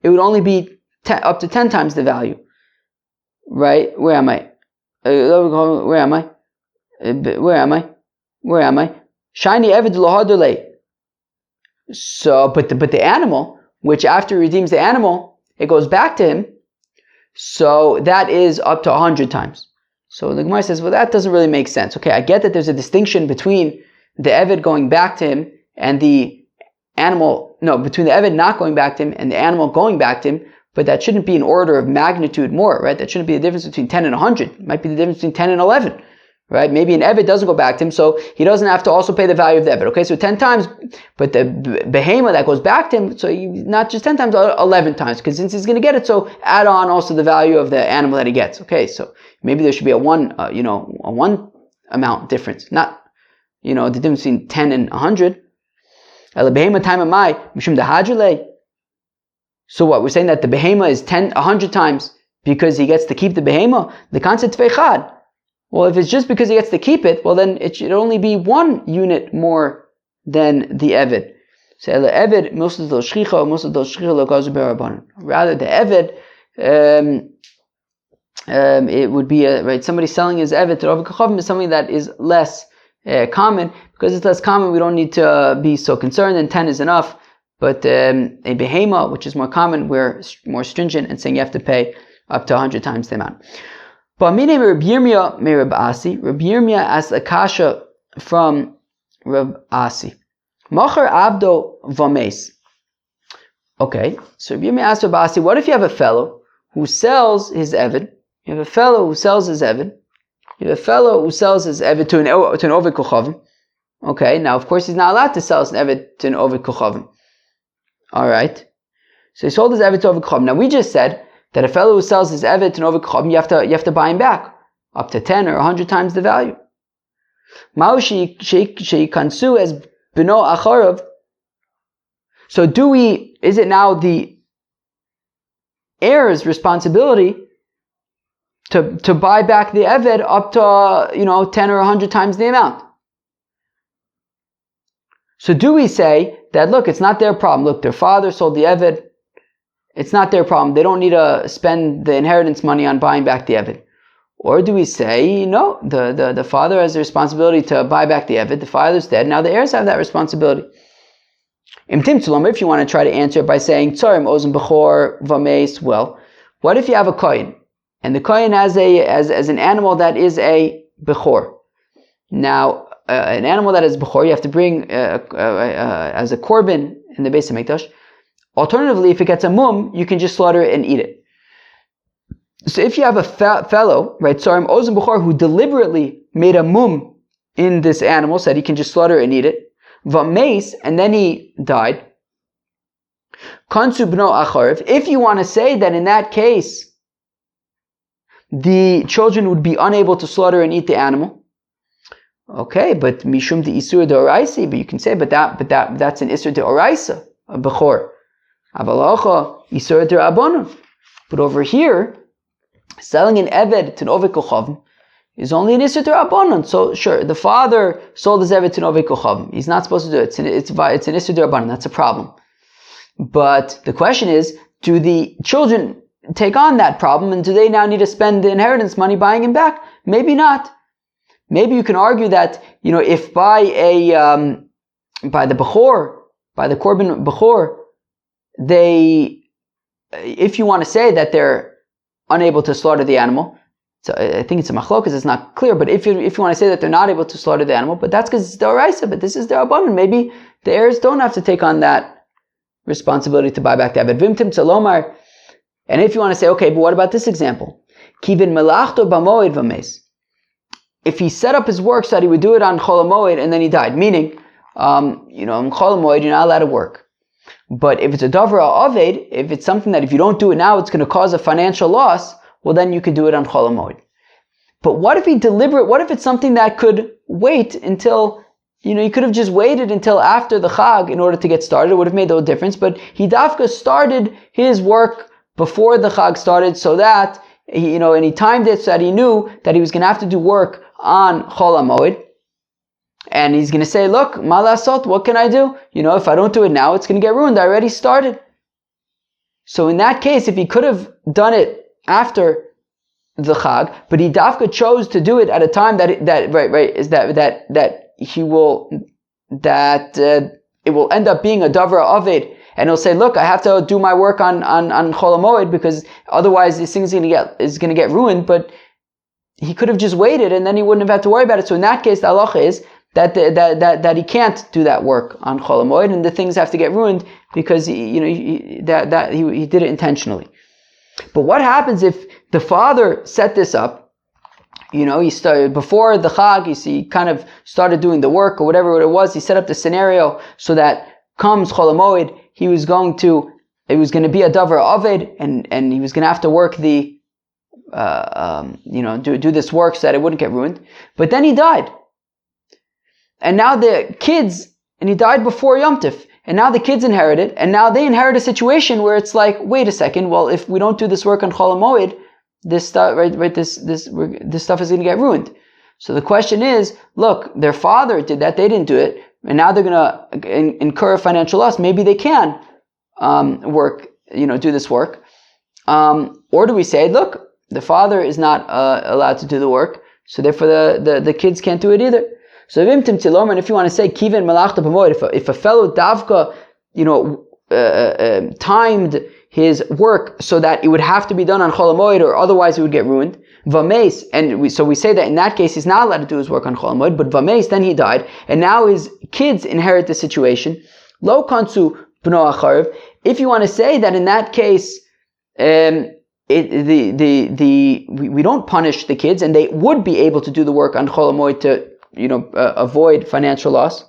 it would only be up to 10 times the value. Right? Where am I? Where am I? Shiny Eved lo hadar le. So, but the animal, which after he redeems the animal, it goes back to him. So that is up to 100 times. So the Gemara says, well, that doesn't really make sense. Okay, I get that there's a distinction between the Eved going back to him and the animal, between the Eved not going back to him and the animal going back to him, but that shouldn't be an order of magnitude more, right? That shouldn't be the difference between 10 and 100. It might be the difference between 10 and 11, right? Maybe an Eved doesn't go back to him, so he doesn't have to also pay the value of the Eved. Okay, so 10 times, but the Behema that goes back to him, so not just 10 times, 11 times, because since he's going to get it, so add on also the value of the animal that he gets. Okay, so maybe there should be a one amount difference, not, the difference between 10 and 100. So what, we're saying that the behema is 100 times because he gets to keep the behema? The concept tveichad. Well, if it's just because he gets to keep it, well then it should only be 1 unit more than the eved. So eved, rather the eved, it would be right. Somebody selling his eved to Rav Kachavim is something that is less common. Because it's less common, we don't need to be so concerned, and 10 is enough. But a behema, which is more common, we're more stringent and saying you have to pay up to 100 times the amount. But Rabbi Yirmiyah asked a kasha from Reb Asi. Machar abdo vames. Okay, so Rabbi Yirmiyah asked Reb Asi, what if you have a fellow who sells his eved? You have a fellow who sells his eved. You have a fellow who sells his eved to an oved kochavim. Okay, now of course he's not allowed to sell his eved to an oved kochavim. Alright. So he sold his eved to oved kochavim. Now we just said that a fellow who sells his eved to an oved kochavim, you have to buy him back up to 10 or 100 times the value. Ma'u sheyikansu as bino acharav. So is it now the heir's responsibility to buy back the eved up to 10 or 100 times the amount? So do we say that, look, it's not their problem. Look, their father sold the eved. It's not their problem. They don't need to spend the inheritance money on buying back the eved. Or do we say, no, the father has the responsibility to buy back the eved. The father's dead. Now the heirs have that responsibility. If you want to try to answer it by saying, Tzorim, Ozen, Bechor, Vames, well, what if you have a kohen? And the kohen has as an animal that is a Bechor. Now, an animal that is Bechor, you have to bring as a korban in the Beis HaMikdash. Alternatively, if it gets a mum, you can just slaughter it and eat it. So if you have a fellow, right, Tzorim, Ozen, Bechor, who deliberately made a mum in this animal, said he can just slaughter it and eat it, Vames, and then he died. Kansu b'no acharv. If you want to say that in that case, the children would be unable to slaughter and eat the animal. Okay, but mishum de isur de oraisi. But you can say, but that's an isur de oraisa, a bechor. Avalacha isur de rabbanon. But over here, selling an eved to an oved kochavim is only an isur de rabbanon. So sure, the father sold his eved to an oved kochavim. He's not supposed to do it. It's an isur de rabbanon. That's a problem. But the question is, do the children take on that problem, and do they now need to spend the inheritance money buying him back? Maybe not. Maybe you can argue that, if by the Bechor, by the Korban Bechor, if you want to say that they're unable to slaughter the animal, so I think it's a machlokas, it's not clear, but if you want to say that they're not able to slaughter the animal, but that's because it's the oraisa, but this is their abundant, maybe the heirs don't have to take on that responsibility to buy back the eved. Vimtim tzalomar. And if you want to say, okay, but what about this example? Kivin melachto b'moed v'mes. If he set up his work so that he would do it on Chol HaMoed and then he died, meaning, on Chol HaMoed you're not allowed to work. But if it's a Davra Aved, if it's something that if you don't do it now it's going to cause a financial loss, well then you could do it on Chol HaMoed. But what if it's something that could wait until, he could have just waited until after the Chag in order to get started, it would have made no difference, but he dafka started his work before the Chag started so that, and he timed it so that he knew that he was going to have to do work on Chol HaMoed, and he's going to say, look, malasot, what can I do? If I don't do it now, it's going to get ruined. I already started. So in that case, if he could have done it after the Chag, but he dafka chose to do it at a time that it will end up being a Davra Aved, And he'll say, look, I have to do my work on Chol HaMoed because otherwise this thing is going to get ruined. But he could have just waited and then he wouldn't have had to worry about it. So in that case, the halacha is that he can't do that work on Chol HaMoed and the things have to get ruined because he did it intentionally. But what happens if the father set this up? He started before the Chag, he kind of started doing the work or whatever it was. He set up the scenario so that comes Chol HaMoed, it was going to be a davar aved, and he was going to have to work do this work so that it wouldn't get ruined. But then he died. And now the kids, and he died before Yom Tif, and now the kids inherit it, and now they inherit a situation where it's like, wait a second, well, if we don't do this work on Chol HaMoed, this stuff, this stuff is going to get ruined. So the question is, look, their father did that, they didn't do it, and now they're going to incur financial loss. Maybe they can do this work. Or do we say, look, the father is not allowed to do the work, so therefore the kids can't do it either. So if you want to say kiven malachta b'moed, if a fellow davka, timed his work so that it would have to be done on Chol HaMoed or otherwise it would get ruined. Vameis, so we say that in that case he's not allowed to do his work on Chol HaMoed, but Vameis, then he died, and now his kids inherit the situation. Lo kansu b'no acharv. If you want to say that in that case, we don't punish the kids, and they would be able to do the work on Chol HaMoed to avoid financial loss.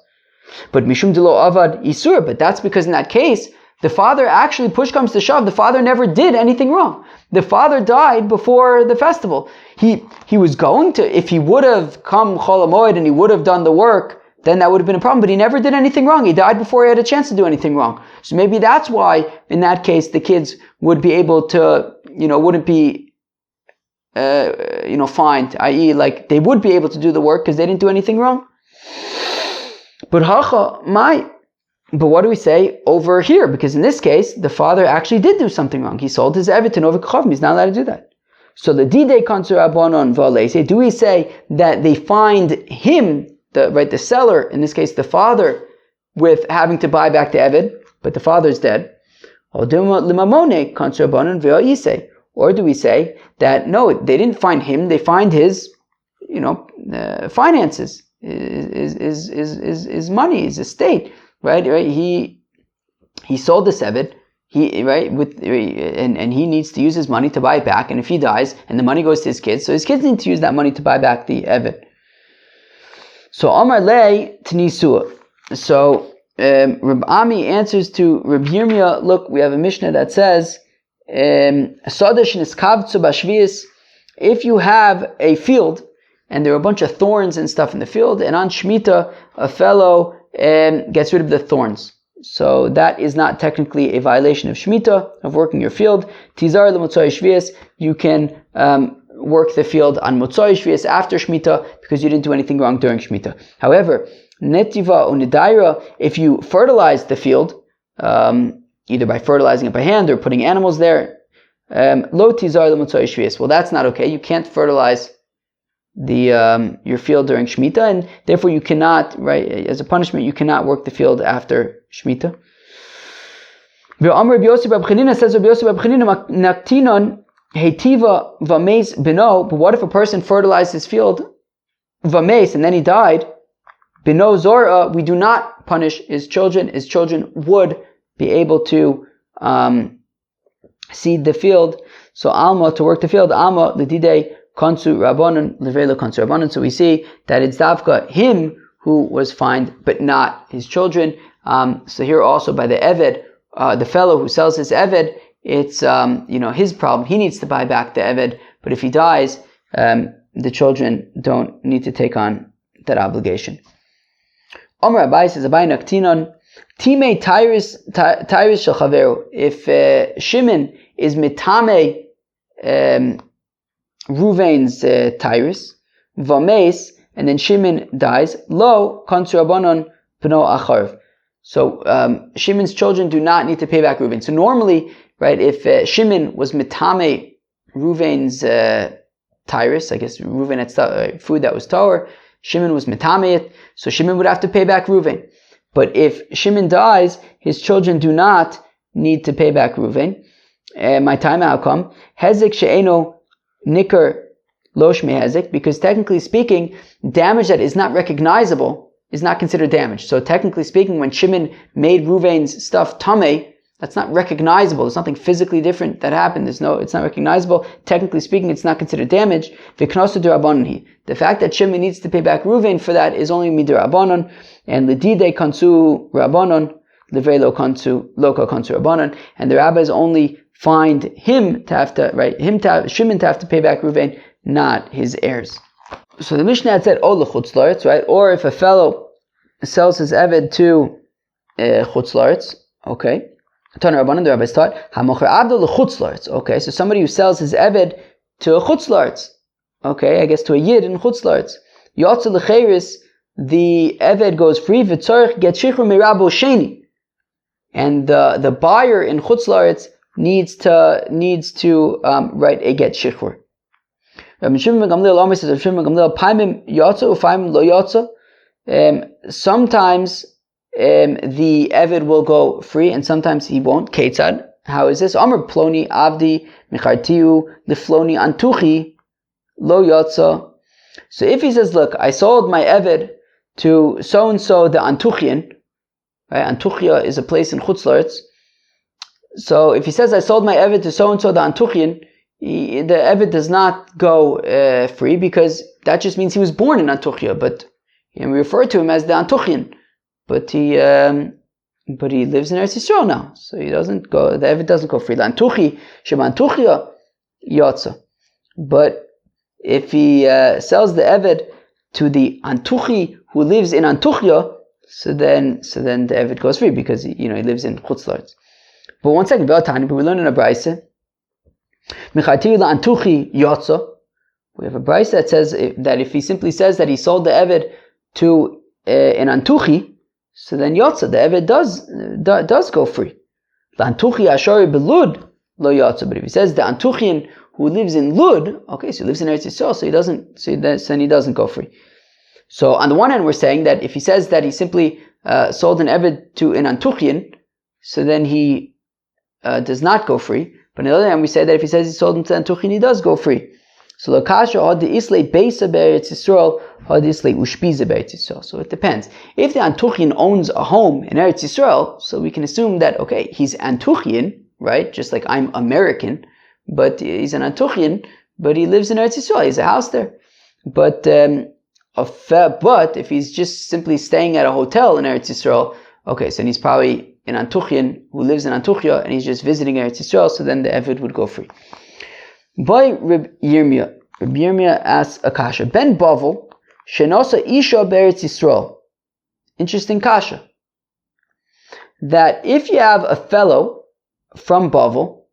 But mishum delo avad isur. But that's because in that case, the father actually, push comes to shove, the father never did anything wrong. The father died before the festival. He was going to, if he would have come Chol HaMoed and he would have done the work, then that would have been a problem. But he never did anything wrong. He died before he had a chance to do anything wrong. So maybe that's why, in that case, the kids would be able to, wouldn't be, fined. I.e., like, they would be able to do the work because they didn't do anything wrong. But But what do we say over here? Because in this case, the father actually did do something wrong. He sold his evet to Novik Chavim. He's not allowed to do that. So the Didei Kansur Abonon Valese, do we say that they find him, the seller, in this case the father, with having to buy back the evet, but the father's dead? Or do we say that no, they didn't find him, they find his, finances, his money, his estate. Right? He sold the evet, and he needs to use his money to buy it back. And if he dies, and the money goes to his kids, so his kids need to use that money to buy back the evet. So Amar Lei T'nisua. So Reb Ami answers to Reb Yirmiyah. Look, we have a Mishnah that says, Sodesh niskavtzu b'shvius. If you have a field and there are a bunch of thorns and stuff in the field, and on Shemitah a fellow gets rid of the thorns. So that is not technically a violation of Shemitah, of working your field. Tizar l'motzoi shvius, you can work the field on motzoi shvius after Shemitah because you didn't do anything wrong during Shemitah. However, netiva or nedaira, if you fertilize the field, either by fertilizing it by hand or putting animals there, lo tizar l'motzoi shvius. Well, that's not okay. You can't fertilize your field during Shemitah, and therefore you cannot, as a punishment, you cannot work the field after Shemitah. Says but what if a person fertilized his field, vames, and then he died, bino zora, we do not punish his children. His children would be able to seed the field. So alma, to work the field, alma, the didei, Kansu Rabbanon, Levela Kansu Rabbanon. So we see that it's Davka, him who was fined, but not his children. So here also by the Eved, the fellow who sells his Eved, it's his problem. He needs to buy back the Eved, but if he dies, the children don't need to take on that obligation. Omer Abai says, Abai Naktinon, Time Tyrus Shel Chaveru. If Shimon is mitame Ruvain's Tyrus, Vames, and then Shimon dies, Lo, Kansu Rabbanon, B'no Acharv. So Shimon's children do not need to pay back Ruvain. So normally, if Shimon was mitame Ruvain's Tyrus, I guess Ruvain had food that was Torah, Shimon was mitame it, so Shimon would have to pay back Ruvain. But if Shimon dies, his children do not need to pay back Reuven. My time outcome, Hezek she'eno nikar lo shmei hezek, because technically speaking, damage that is not recognizable is not considered damage. So technically speaking, when Shimon made Reuven's stuff tameh, that's not recognizable. There's nothing physically different that happened. It's not recognizable. Technically speaking, it's not considered damage. The fact that Shimon needs to pay back Reuven for that is only midrabanan, and lidide kansu rabbanon, livrei lo kansu loka kansu rabbanon, and the rabbis only find him to have to, Shimon to have to pay back Reuven, not his heirs. So the Mishnah had said, oh, l'chutz la'aretz, right? Or if a fellow sells his eved to chutz la'aretz, okay. Tana Rabbanan, the rabbis taught, hamocher abdo l'chutz la'aretz, okay. So somebody who sells his eved to a chutz la'aretz, okay, I guess to a yid in chutz la'aretz. Yotze l'cheiris, the eved goes free, v'tzorich get shichur mirabo sheni. And the buyer in chutz la'aretz needs to write a get shichur. Rabbi Shimon ben Gamliel Omer says, Rabbi Shimon ben Gamliel, paimim yotza u'paimim lo yotza. Sometimes the Eved will go free, and sometimes he won't. Ketzad? How is this? Omer ploni avdi michartiu lifloni antuchi lo yotza. So if he says, look, I sold my Eved to so-and-so the Antuchian, right? Antuchia is a place in Chutz La'aretz. So if he says, I sold my Eved to so-and-so the Antuchian, the Eved does not go free, because that just means he was born in Antuchia, but we refer to him as the Antuchian, but he lives in Eretz Yisrael now, so he doesn't go. The Eved doesn't go free. The Antuchi sheba Antuchia yotza. But if he sells the Eved to the Antuchi who lives in Antuchia, so then the Eved goes free, because he lives in Chutz La'aretz. But one second, but we learn in a brayse. We have a brayse that says that if he simply says that he sold the Eved to an Antuchi, so then Yotza, the Eved does go free. The Antuchi Ashari belud lo Yotza. But if he says the Antuchian who lives in Lud, okay, so he lives in Eretz Yisrael, so he doesn't go free. So on the one hand, we're saying that if he says that he simply sold an Eved to an Antuchian, so then he does not go free. But on the other hand, we say that if he says he sold him to Antuchin, he does go free. So lokasha had the islay beisa be'eretz Yisrael, had the islay ushpiza be'eretz Yisrael. So it depends. If the Antuchin owns a home in Eretz Yisrael, so we can assume that, okay, he's Antuchian, right? Just like I'm American, but he's an Antuchian, but he lives in Eretz Yisrael. He has a house there. But if he's just simply staying at a hotel in Eretz Yisrael, okay, so he's probably an Antuchian who lives in Antuchia, and he's just visiting Eretz Yisrael, so then the Eved would go free. By Reb Yirmiyah asks a kasha. Ben Bavel, shenosa isha be'eretz Yisrael. Interesting kasha. That if you have a fellow from Bavel,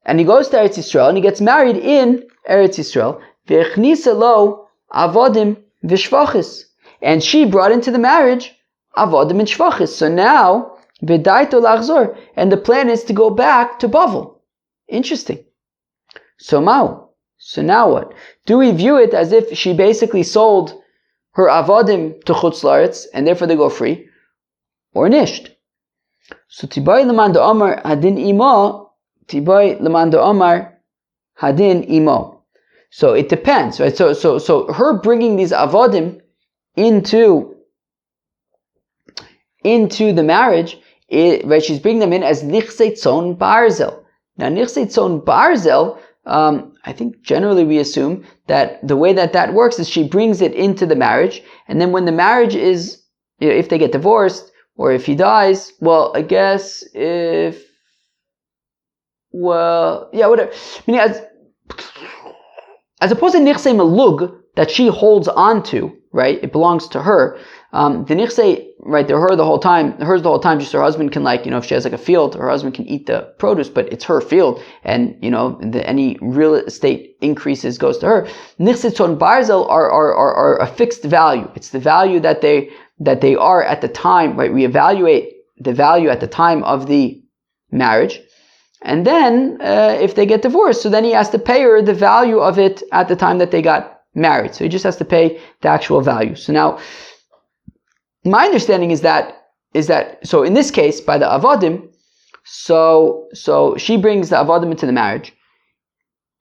and he goes to Eretz Yisrael, and he gets married in Eretz Yisrael, v'echnisa lo avodim v'shvachis, and she brought into the marriage avodim and shvachis. So now, v'daito lachzor, and the plan is to go back to Bavel. Interesting. So now what? Do we view it as if she basically sold her avodim to Chutz La'aretz, and therefore they go free? Or nisht? So tibay leman da'amar hadin imo, tibay leman da'amar hadin imo. So it depends, right? So her bringing these avodim into the marriage, right? She's bringing them in as nichsei tzon barzel. Now, nichsei tzon barzel, I think generally we assume that the way that works is she brings it into the marriage, and then when the marriage is, if they get divorced, or if he dies, well, I guess whatever. I mean, as opposed to nichsei malug that she holds on to, right? It belongs to her. The nichsei, right, they're hers the whole time, just her husband can, if she has a field, her husband can eat the produce, but it's her field, and, any real estate increases goes to her. Nichsei tzon barzel are a fixed value. It's the value that they are at the time, right? We evaluate the value at the time of the marriage, and then, if they get divorced, so then he has to pay her the value of it at the time that they got married. So he just has to pay the actual value. So now my understanding is that so in this case by the avodim, so she brings the avodim into the marriage,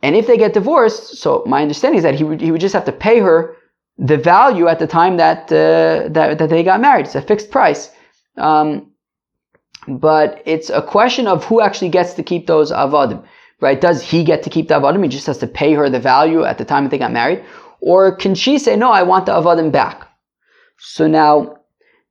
and if they get divorced, so my understanding is that he would just have to pay her the value at the time that they got married. It's a fixed price, but it's a question of who actually gets to keep those avodim, right? Does he get to keep the avodim? He just has to pay her the value at the time that they got married, or can she say, no, I want the avodim back? So now,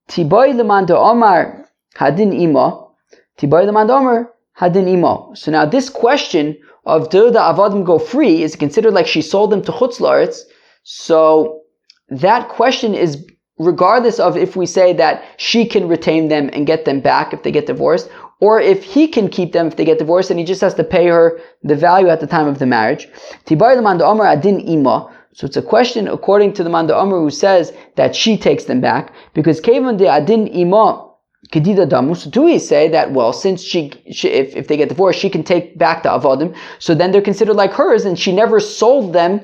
Tiboy leman de Omar hadin imo, Tiboy leman de Omar hadin imo. So now this question of do the avodim go free is considered like she sold them to chutz la'aretz. So that question is regardless of if we say that she can retain them and get them back if they get divorced, or if he can keep them if they get divorced and he just has to pay her the value at the time of the marriage. Tiboy leman de Omar hadin imo. So it's a question according to the man de Amr who says that she takes them back, because Kevan de Adin Ima Kedida Damu. So do we say that, well, since she if they get divorced, she can take back the Avodim, so then they're considered like hers, and she never sold them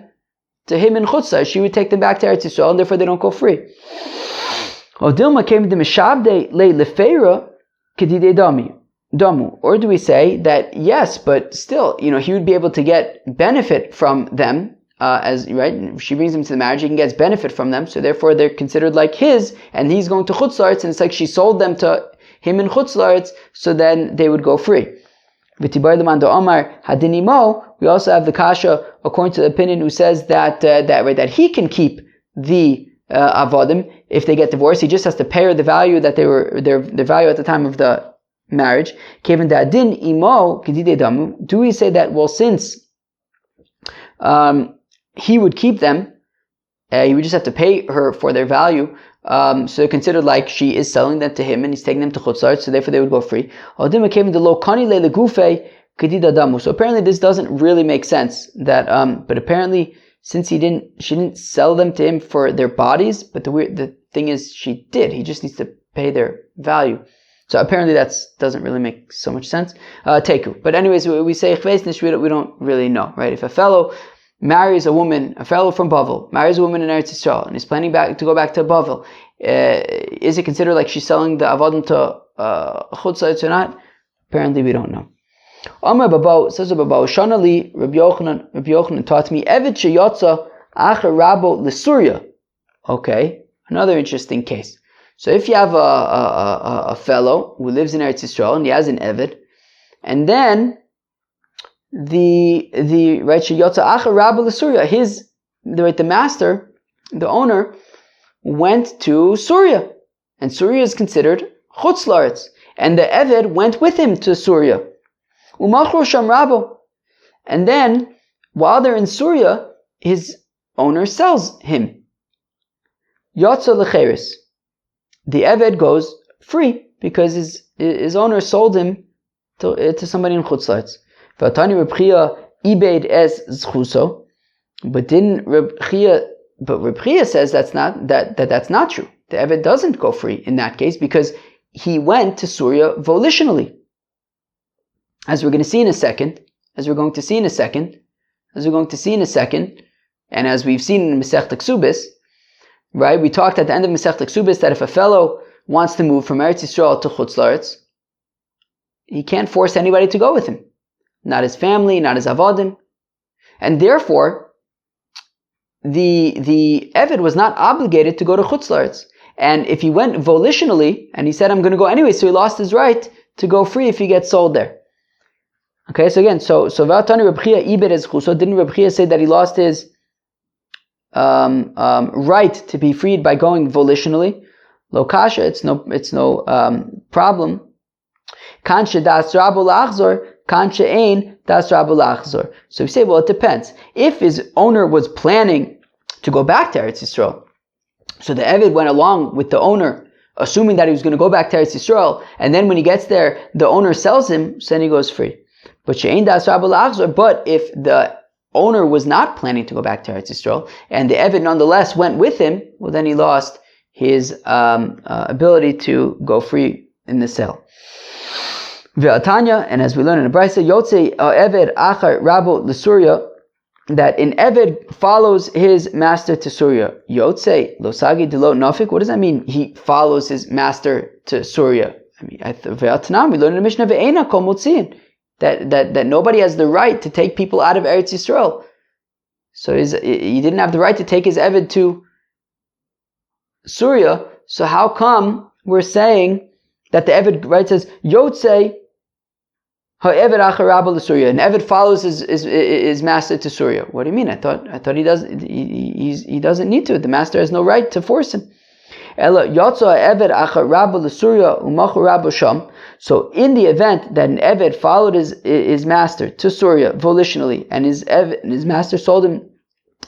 to him in Chutzah. She would take them back to Eretz Yisrael, and therefore they don't go free. Odilma came to Mishabde Le Lefeira Kedide Damu. Or do we say that, yes, but still, he would be able to get benefit from them, right, she brings them to the marriage, he can get benefit from them, so therefore they're considered like his, and he's going to chutz la'aretz, and it's like she sold them to him in chutz la'aretz, so then they would go free. V'tibar leman de Omar hadin imo. We also have the kasha according to the opinion who says that he can keep the avodim if they get divorced. He just has to pay her the value that they were their value at the time of the marriage. Kevin da adin imo kedide damu. Do we say that, well, since he would keep them, he would just have to pay her for their value, so they're considered like she is selling them to him and he's taking them to chutz la'aretz, so therefore they would go free. So apparently this doesn't really make sense, that but apparently since she didn't sell them to him for their bodies, but the thing is he just needs to pay their value. So apparently that doesn't really make so much sense. Teku. But anyways, we say we don't really know, right? If a fellow marries a fellow from Bavel, marries a woman in Eretz Yisrael, and is planning to go back to Bavel, is it considered like she's selling the avodim to chutz la'aretz or not? Apparently we don't know. Amar Babao, says Babao, Shanali, Rabbi Yochanan taught me, Eved sheyotza achar rabo l'Surya. Okay, another interesting case. So if you have a fellow who lives in Eretz Yisrael and he has an Eved, and then the master, the owner, went to Surya, and Surya is considered chutz la'aretz, and the Eved went with him to Surya. Umachro sham rabo, and then while they're in Surya, his owner sells him. Yotza lecheres, the Eved goes free because his owner sold him to somebody in chutz la'aretz. V'atani Reb Chia ibeid es zchuso, but Reb Chia says that's not true. The Eved doesn't go free in that case because he went to Surya volitionally, as we're going to see in a second, and as we've seen in Masechta Ksubis, right? We talked at the end of Masechta Ksubis that if a fellow wants to move from Eretz Yisrael to chutz la'aretz, he can't force anybody to go with him. Not his family, not his avodim. And therefore, the Eved was not obligated to go to chutz la'aretz. And if he went volitionally, and he said, I'm going to go anyway, so he lost his right to go free if he gets sold there. Okay, so again, so V'atani Reb Chia ibed es zchuso, didn't Reb Chia say that he lost his right to be freed by going volitionally? Lo kasha, it's no problem. Kanshe das rabo lachzor, kanshe ein das rabo lachzor. So we say, well, it depends. If his owner was planning to go back to Eretz Yisrael, so the Eved went along with the owner, assuming that he was going to go back to Eretz Yisrael, and then when he gets there, the owner sells him, so then he goes free. But she'ein das rabo lachzor. But if the owner was not planning to go back to Eretz Yisrael, and the Eved nonetheless went with him, well, then he lost his ability to go free in the sale. Ve'atanya, and as we learn in the Brisa, Yotze Eved achar rabo l'Surya that an Eved follows his master to Surya. Yotze, Losagi Delo Nafik. What does that mean? He follows his master to Surya. I mean, we learn in the Mishnah Ve'ena Kol Motziin that nobody has the right to take people out of Eretz Yisrael. So he didn't have the right to take his Eved to Surya. So how come we're saying that the Eved, right, says Yotze Ha'eved Achar Rabba l'Surya, and Eved follows his master to Surya. What do you mean? I thought he doesn't. He doesn't need to. The master has no right to force him. Ela Yotza Eved Achar Rabba l'Surya u'Machar Rabba Sham. So in the event that an Eved followed his master to Surya volitionally, and his master sold him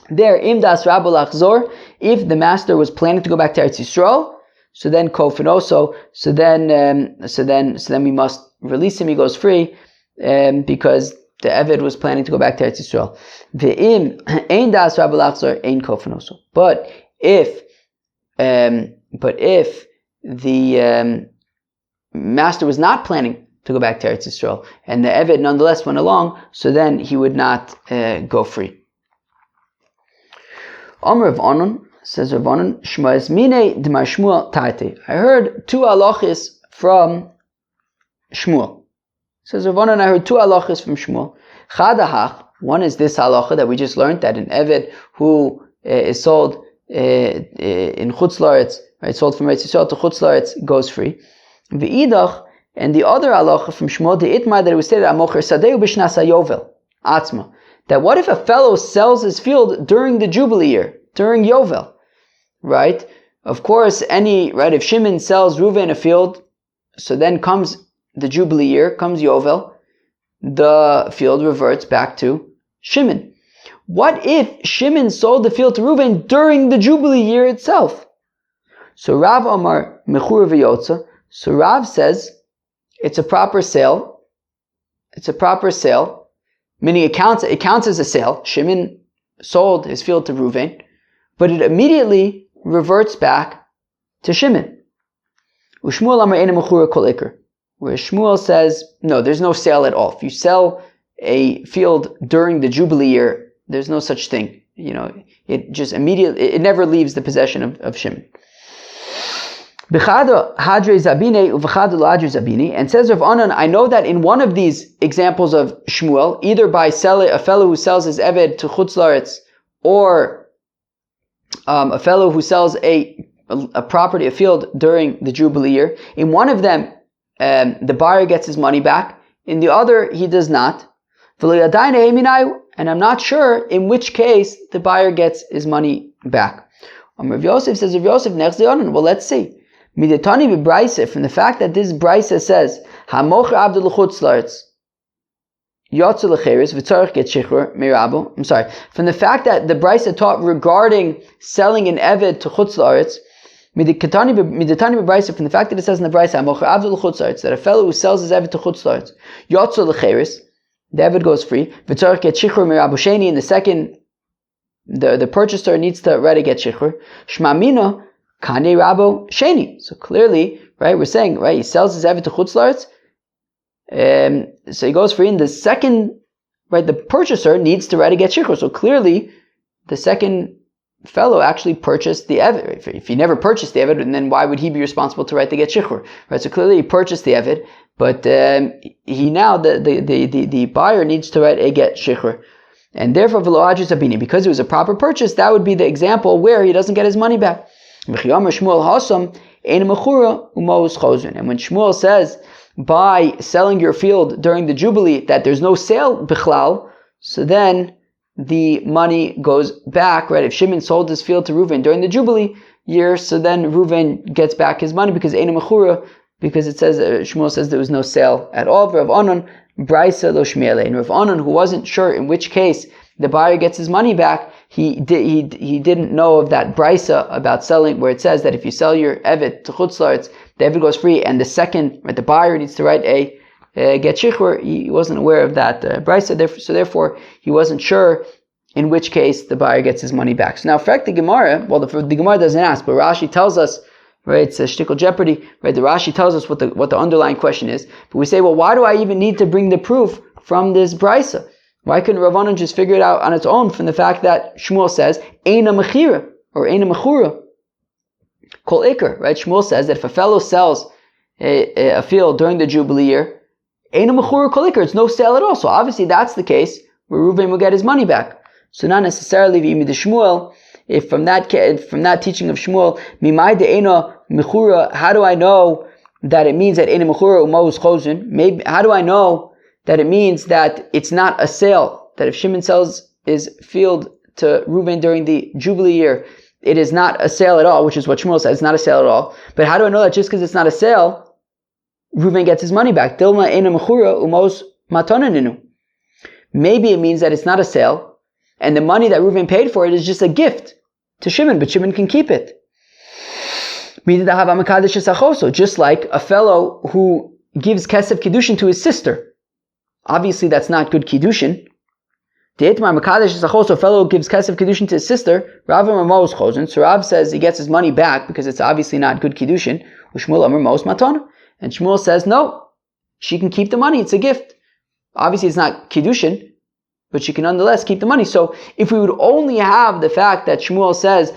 there, Imdas Rabba l'Achzor, if the master was planning to go back to Eretz Yisrael, so then Kofinoso, so then we must release him. He goes free, because the Eved was planning to go back to Eretz Yisrael. Ve'im ein das Rabba l'Achzor ein Kofinoso. But if the master was not planning to go back to Eretz Yisrael, and the Eved nonetheless went along, so then he would not go free. Amr Rav Anan, says Rav Anan, Shma Esmine D'mar Shmuel Tarte. I heard two halachis from Shmuel. Says Rav Anan, I heard two halachis from Shmuel. Chadahach, one is this halacha that we just learned, that an Eved who is sold in Chutz La'aretz, right, sold from Eretz Yisrael to Chutz La'aretz, goes free. V'idach, and the other halacha from Shmuel, the Itmar, that it was stated, Amocher Sadeu B'shnas HaYovel, Atzma, that what if a fellow sells his field during the Jubilee year, during Yovel, right? Of course, if Shimon sells Reuven a field, so then comes the Jubilee year, comes Yovel, the field reverts back to Shimon. What if Shimon sold the field to Reuven during the Jubilee year itself? So Rav Amar Mechur V'Yotza, so Rav says it's a proper sale. It's a proper sale, meaning it counts as a sale. Shimon sold his field to Reuven, but it immediately reverts back to Shimon. Ushmuel Amar Eina Mechura Kol Iker, where Shmuel says, no, there's no sale at all. If you sell a field during the Jubilee year, there's no such thing. It just immediately, it never leaves the possession of Shimon. And says Rav Anan, I know that in one of these examples of Shmuel, either by a fellow who sells his Eved to Chutz La'aretz, or a fellow who sells a property, a field during the Jubilee year, in one of them, the buyer gets his money back, in the other, he does not. And I'm not sure in which case the buyer gets his money back. Rav Yosef says, well, let's see. Midetani b'braisa, from the fact that this braisa says, Hamocher Abdul Chutz La'aretz Yotzu L'cheres v'tzarich get shichur mirabo. I'm sorry. From the fact that the braisa taught regarding selling an Eved to Chutz La'aretz, Midetani b'braisa, from the fact that it says in the braisa, Hamocher Abdul Chutz La'aretz, that a fellow who sells his Eved to Chutz La'aretz Yotzu L'cheres, the Eved goes free. V'tzarich get shichur mirabo sheni. In the second, the purchaser needs to already get shichur. Shma mina Kane Rabo Sheni. So clearly, right, we're saying, right, he sells his Eved to Chutz La'aretz, so he goes free, and the second, right, the purchaser needs to already get shichur. So clearly, the second fellow actually purchased the Eved. If he never purchased the Eved, then why would he be responsible to get shichur? Right, so clearly he purchased the Eved, but he now, the buyer needs to get shichur. And therefore, because it was a proper purchase, that would be the example where he doesn't get his money back. And when Shmuel says, by selling your field during the Jubilee, that there's no sale bichlal, so then the money goes back, right? If Shimon sold his field to Reuven during the Jubilee year, so then Reuven gets back his money because Eina Mechura, because it says, Shmuel says there was no sale at all. Rav Anan, Braisa lo Shmiele. And Rav Anan, who wasn't sure in which case the buyer gets his money back, he didn't know of that Braisa about selling, where it says that if you sell your Eved to Chutz La'aretz, the Eved goes free, and the second, right, the buyer needs to write a get shichur. He wasn't aware of that Braisa, so therefore he wasn't sure in which case the buyer gets his money back. So now, for the Gemara, well, the Gemara doesn't ask, but Rashi tells us, right, it's a shtickle jeopardy, right? The Rashi tells us what the underlying question is, but we say, well, why do I even need to bring the proof from this Braisa? Why couldn't Ravanan just figure it out on its own from the fact that Shmuel says, Eina Mechira, or Eina Mechura, Kol Iker, right? Shmuel says that if a fellow sells a field during the Jubilee year, Eina Mechura Kol Iker, it's no sale at all. So obviously that's the case where Reuven will get his money back. So not necessarily V'imi de Shmuel, if from that teaching of Shmuel, Mimai de Eina Mechura, how do I know that it means that Eina Mechura Umos Chozin? Maybe, how do I know that it means that it's not a sale, that if Shimon sells his field to Reuven during the Jubilee year, it is not a sale at all, which is what Shmuel says, it's not a sale at all. But how do I know that just because it's not a sale, Reuven gets his money back? Dilma Eina Mechura Umos Matonaninu. Maybe it means that it's not a sale, and the money that Reuven paid for it is just a gift to Shimon, but Shimon can keep it. Just like a fellow who gives kesef kiddushin to his sister. Obviously, that's not good kiddushin. So a fellow who gives kesef kiddushin to his sister, Rav Mamos Chozin. So Rav says he gets his money back because it's obviously not good kiddushin. Shmuel Amar Mos Matana. And Shmuel says, no, she can keep the money, it's a gift. Obviously, it's not kiddushin, but she can nonetheless keep the money. So if we would only have the fact that Shmuel says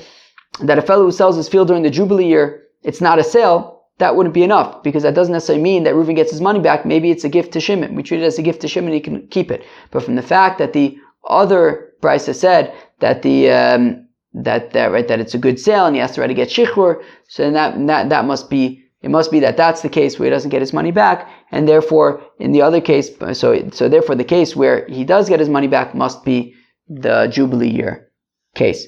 that a fellow who sells his field during the Jubilee year, it's not a sale, that wouldn't be enough, because that doesn't necessarily mean that Reuven gets his money back. Maybe it's a gift to Shimon. We treat it as a gift to Shimon, he can keep it. But from the fact that the other Brisa said that that it's a good sale and he has to already get shichur, so then that must be, it must be that that's the case where he doesn't get his money back, and therefore in the other case, so therefore the case where he does get his money back must be the Jubilee year case.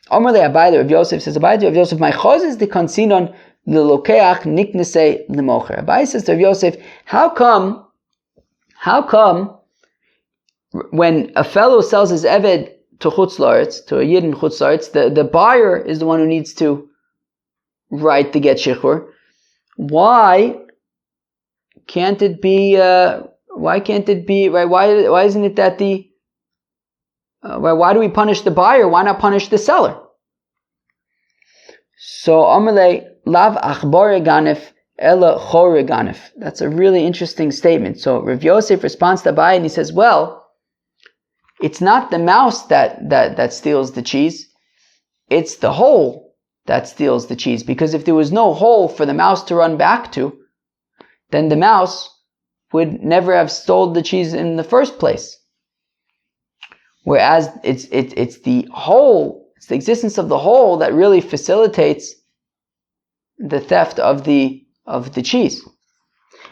Amar le Abai, Rav Yosef says, Abai Rav Yosef, my chos is the konsinon l'lokeach niknese l'mocher. Abai says to Rav Yosef, how come when a fellow sells his eved to Chutz La'aretz, to a Yid in Chutz La'aretz, the buyer is the one who needs to write the get shichur? Why can't it be? Why isn't it that the? Why do we punish the buyer? Why not punish the seller? So Amalei lav achbore ganef ela chore ganef. That's a really interesting statement. So Rav Yosef responds to Abai and he says, well, it's not the mouse that steals the cheese. It's the hole that steals the cheese. Because if there was no hole for the mouse to run back to, then the mouse would never have stolen the cheese in the first place. Whereas it's the hole, it's the existence of the hole that really facilitates the theft of the cheese.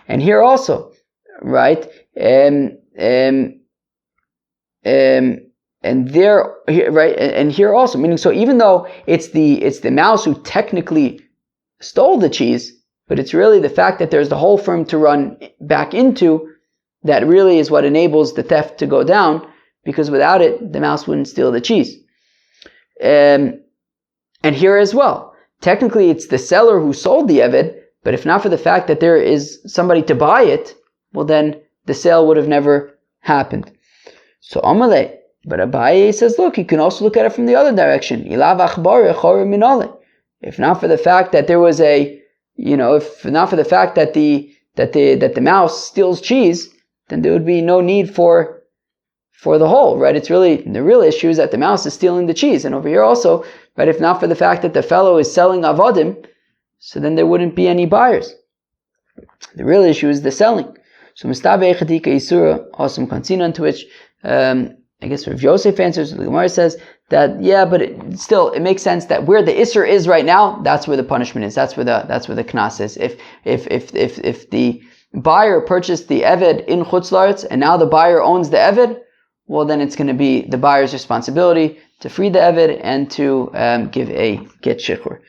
And here also, right? And here also, meaning, so even though it's the mouse who technically stole the cheese, but it's really the fact that there's the hole for him to run back into that really is what enables the theft to go down, because without it, the mouse wouldn't steal the cheese. And here as well, technically it's the seller who sold the eved, but if not for the fact that there is somebody to buy it, well then the sale would have never happened. So Amalei, but Abaye says, look, you can also look at it from the other direction. If not for the fact that there was if not for the fact that the mouse steals cheese, then there would be no need for the hole, right? It's really, the real issue is that the mouse is stealing the cheese. And over here also, right, if not for the fact that the fellow is selling avodim, so then there wouldn't be any buyers. The real issue is the selling. So Mistave Echatika Yisura, awesome consinon, to which I guess Rav Yosef answers, the Gemara says that, yeah, but it makes sense that where the Isser is right now, that's where the punishment is. That's where the knas is. If the buyer purchased the eved in Chutz La'aretz and now the buyer owns the eved, well then it's going to be the buyer's responsibility to free the eved and to give a get shichur.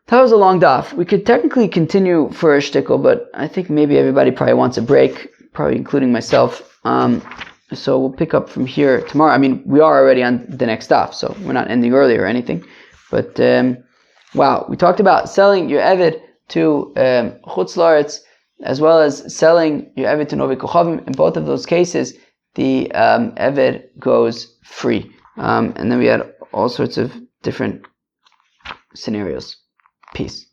That was a long daf. We could technically continue for a shtickle, but I think maybe everybody probably wants a break, probably including myself. So we'll pick up from here tomorrow. I mean, we are already on the next daf, so we're not ending early or anything. But wow, we talked about selling your eved to Chutz La'aretz, as well as selling your eved to Novi Kochavim. In both of those cases, the eved goes free. And then we had all sorts of different scenarios. Peace.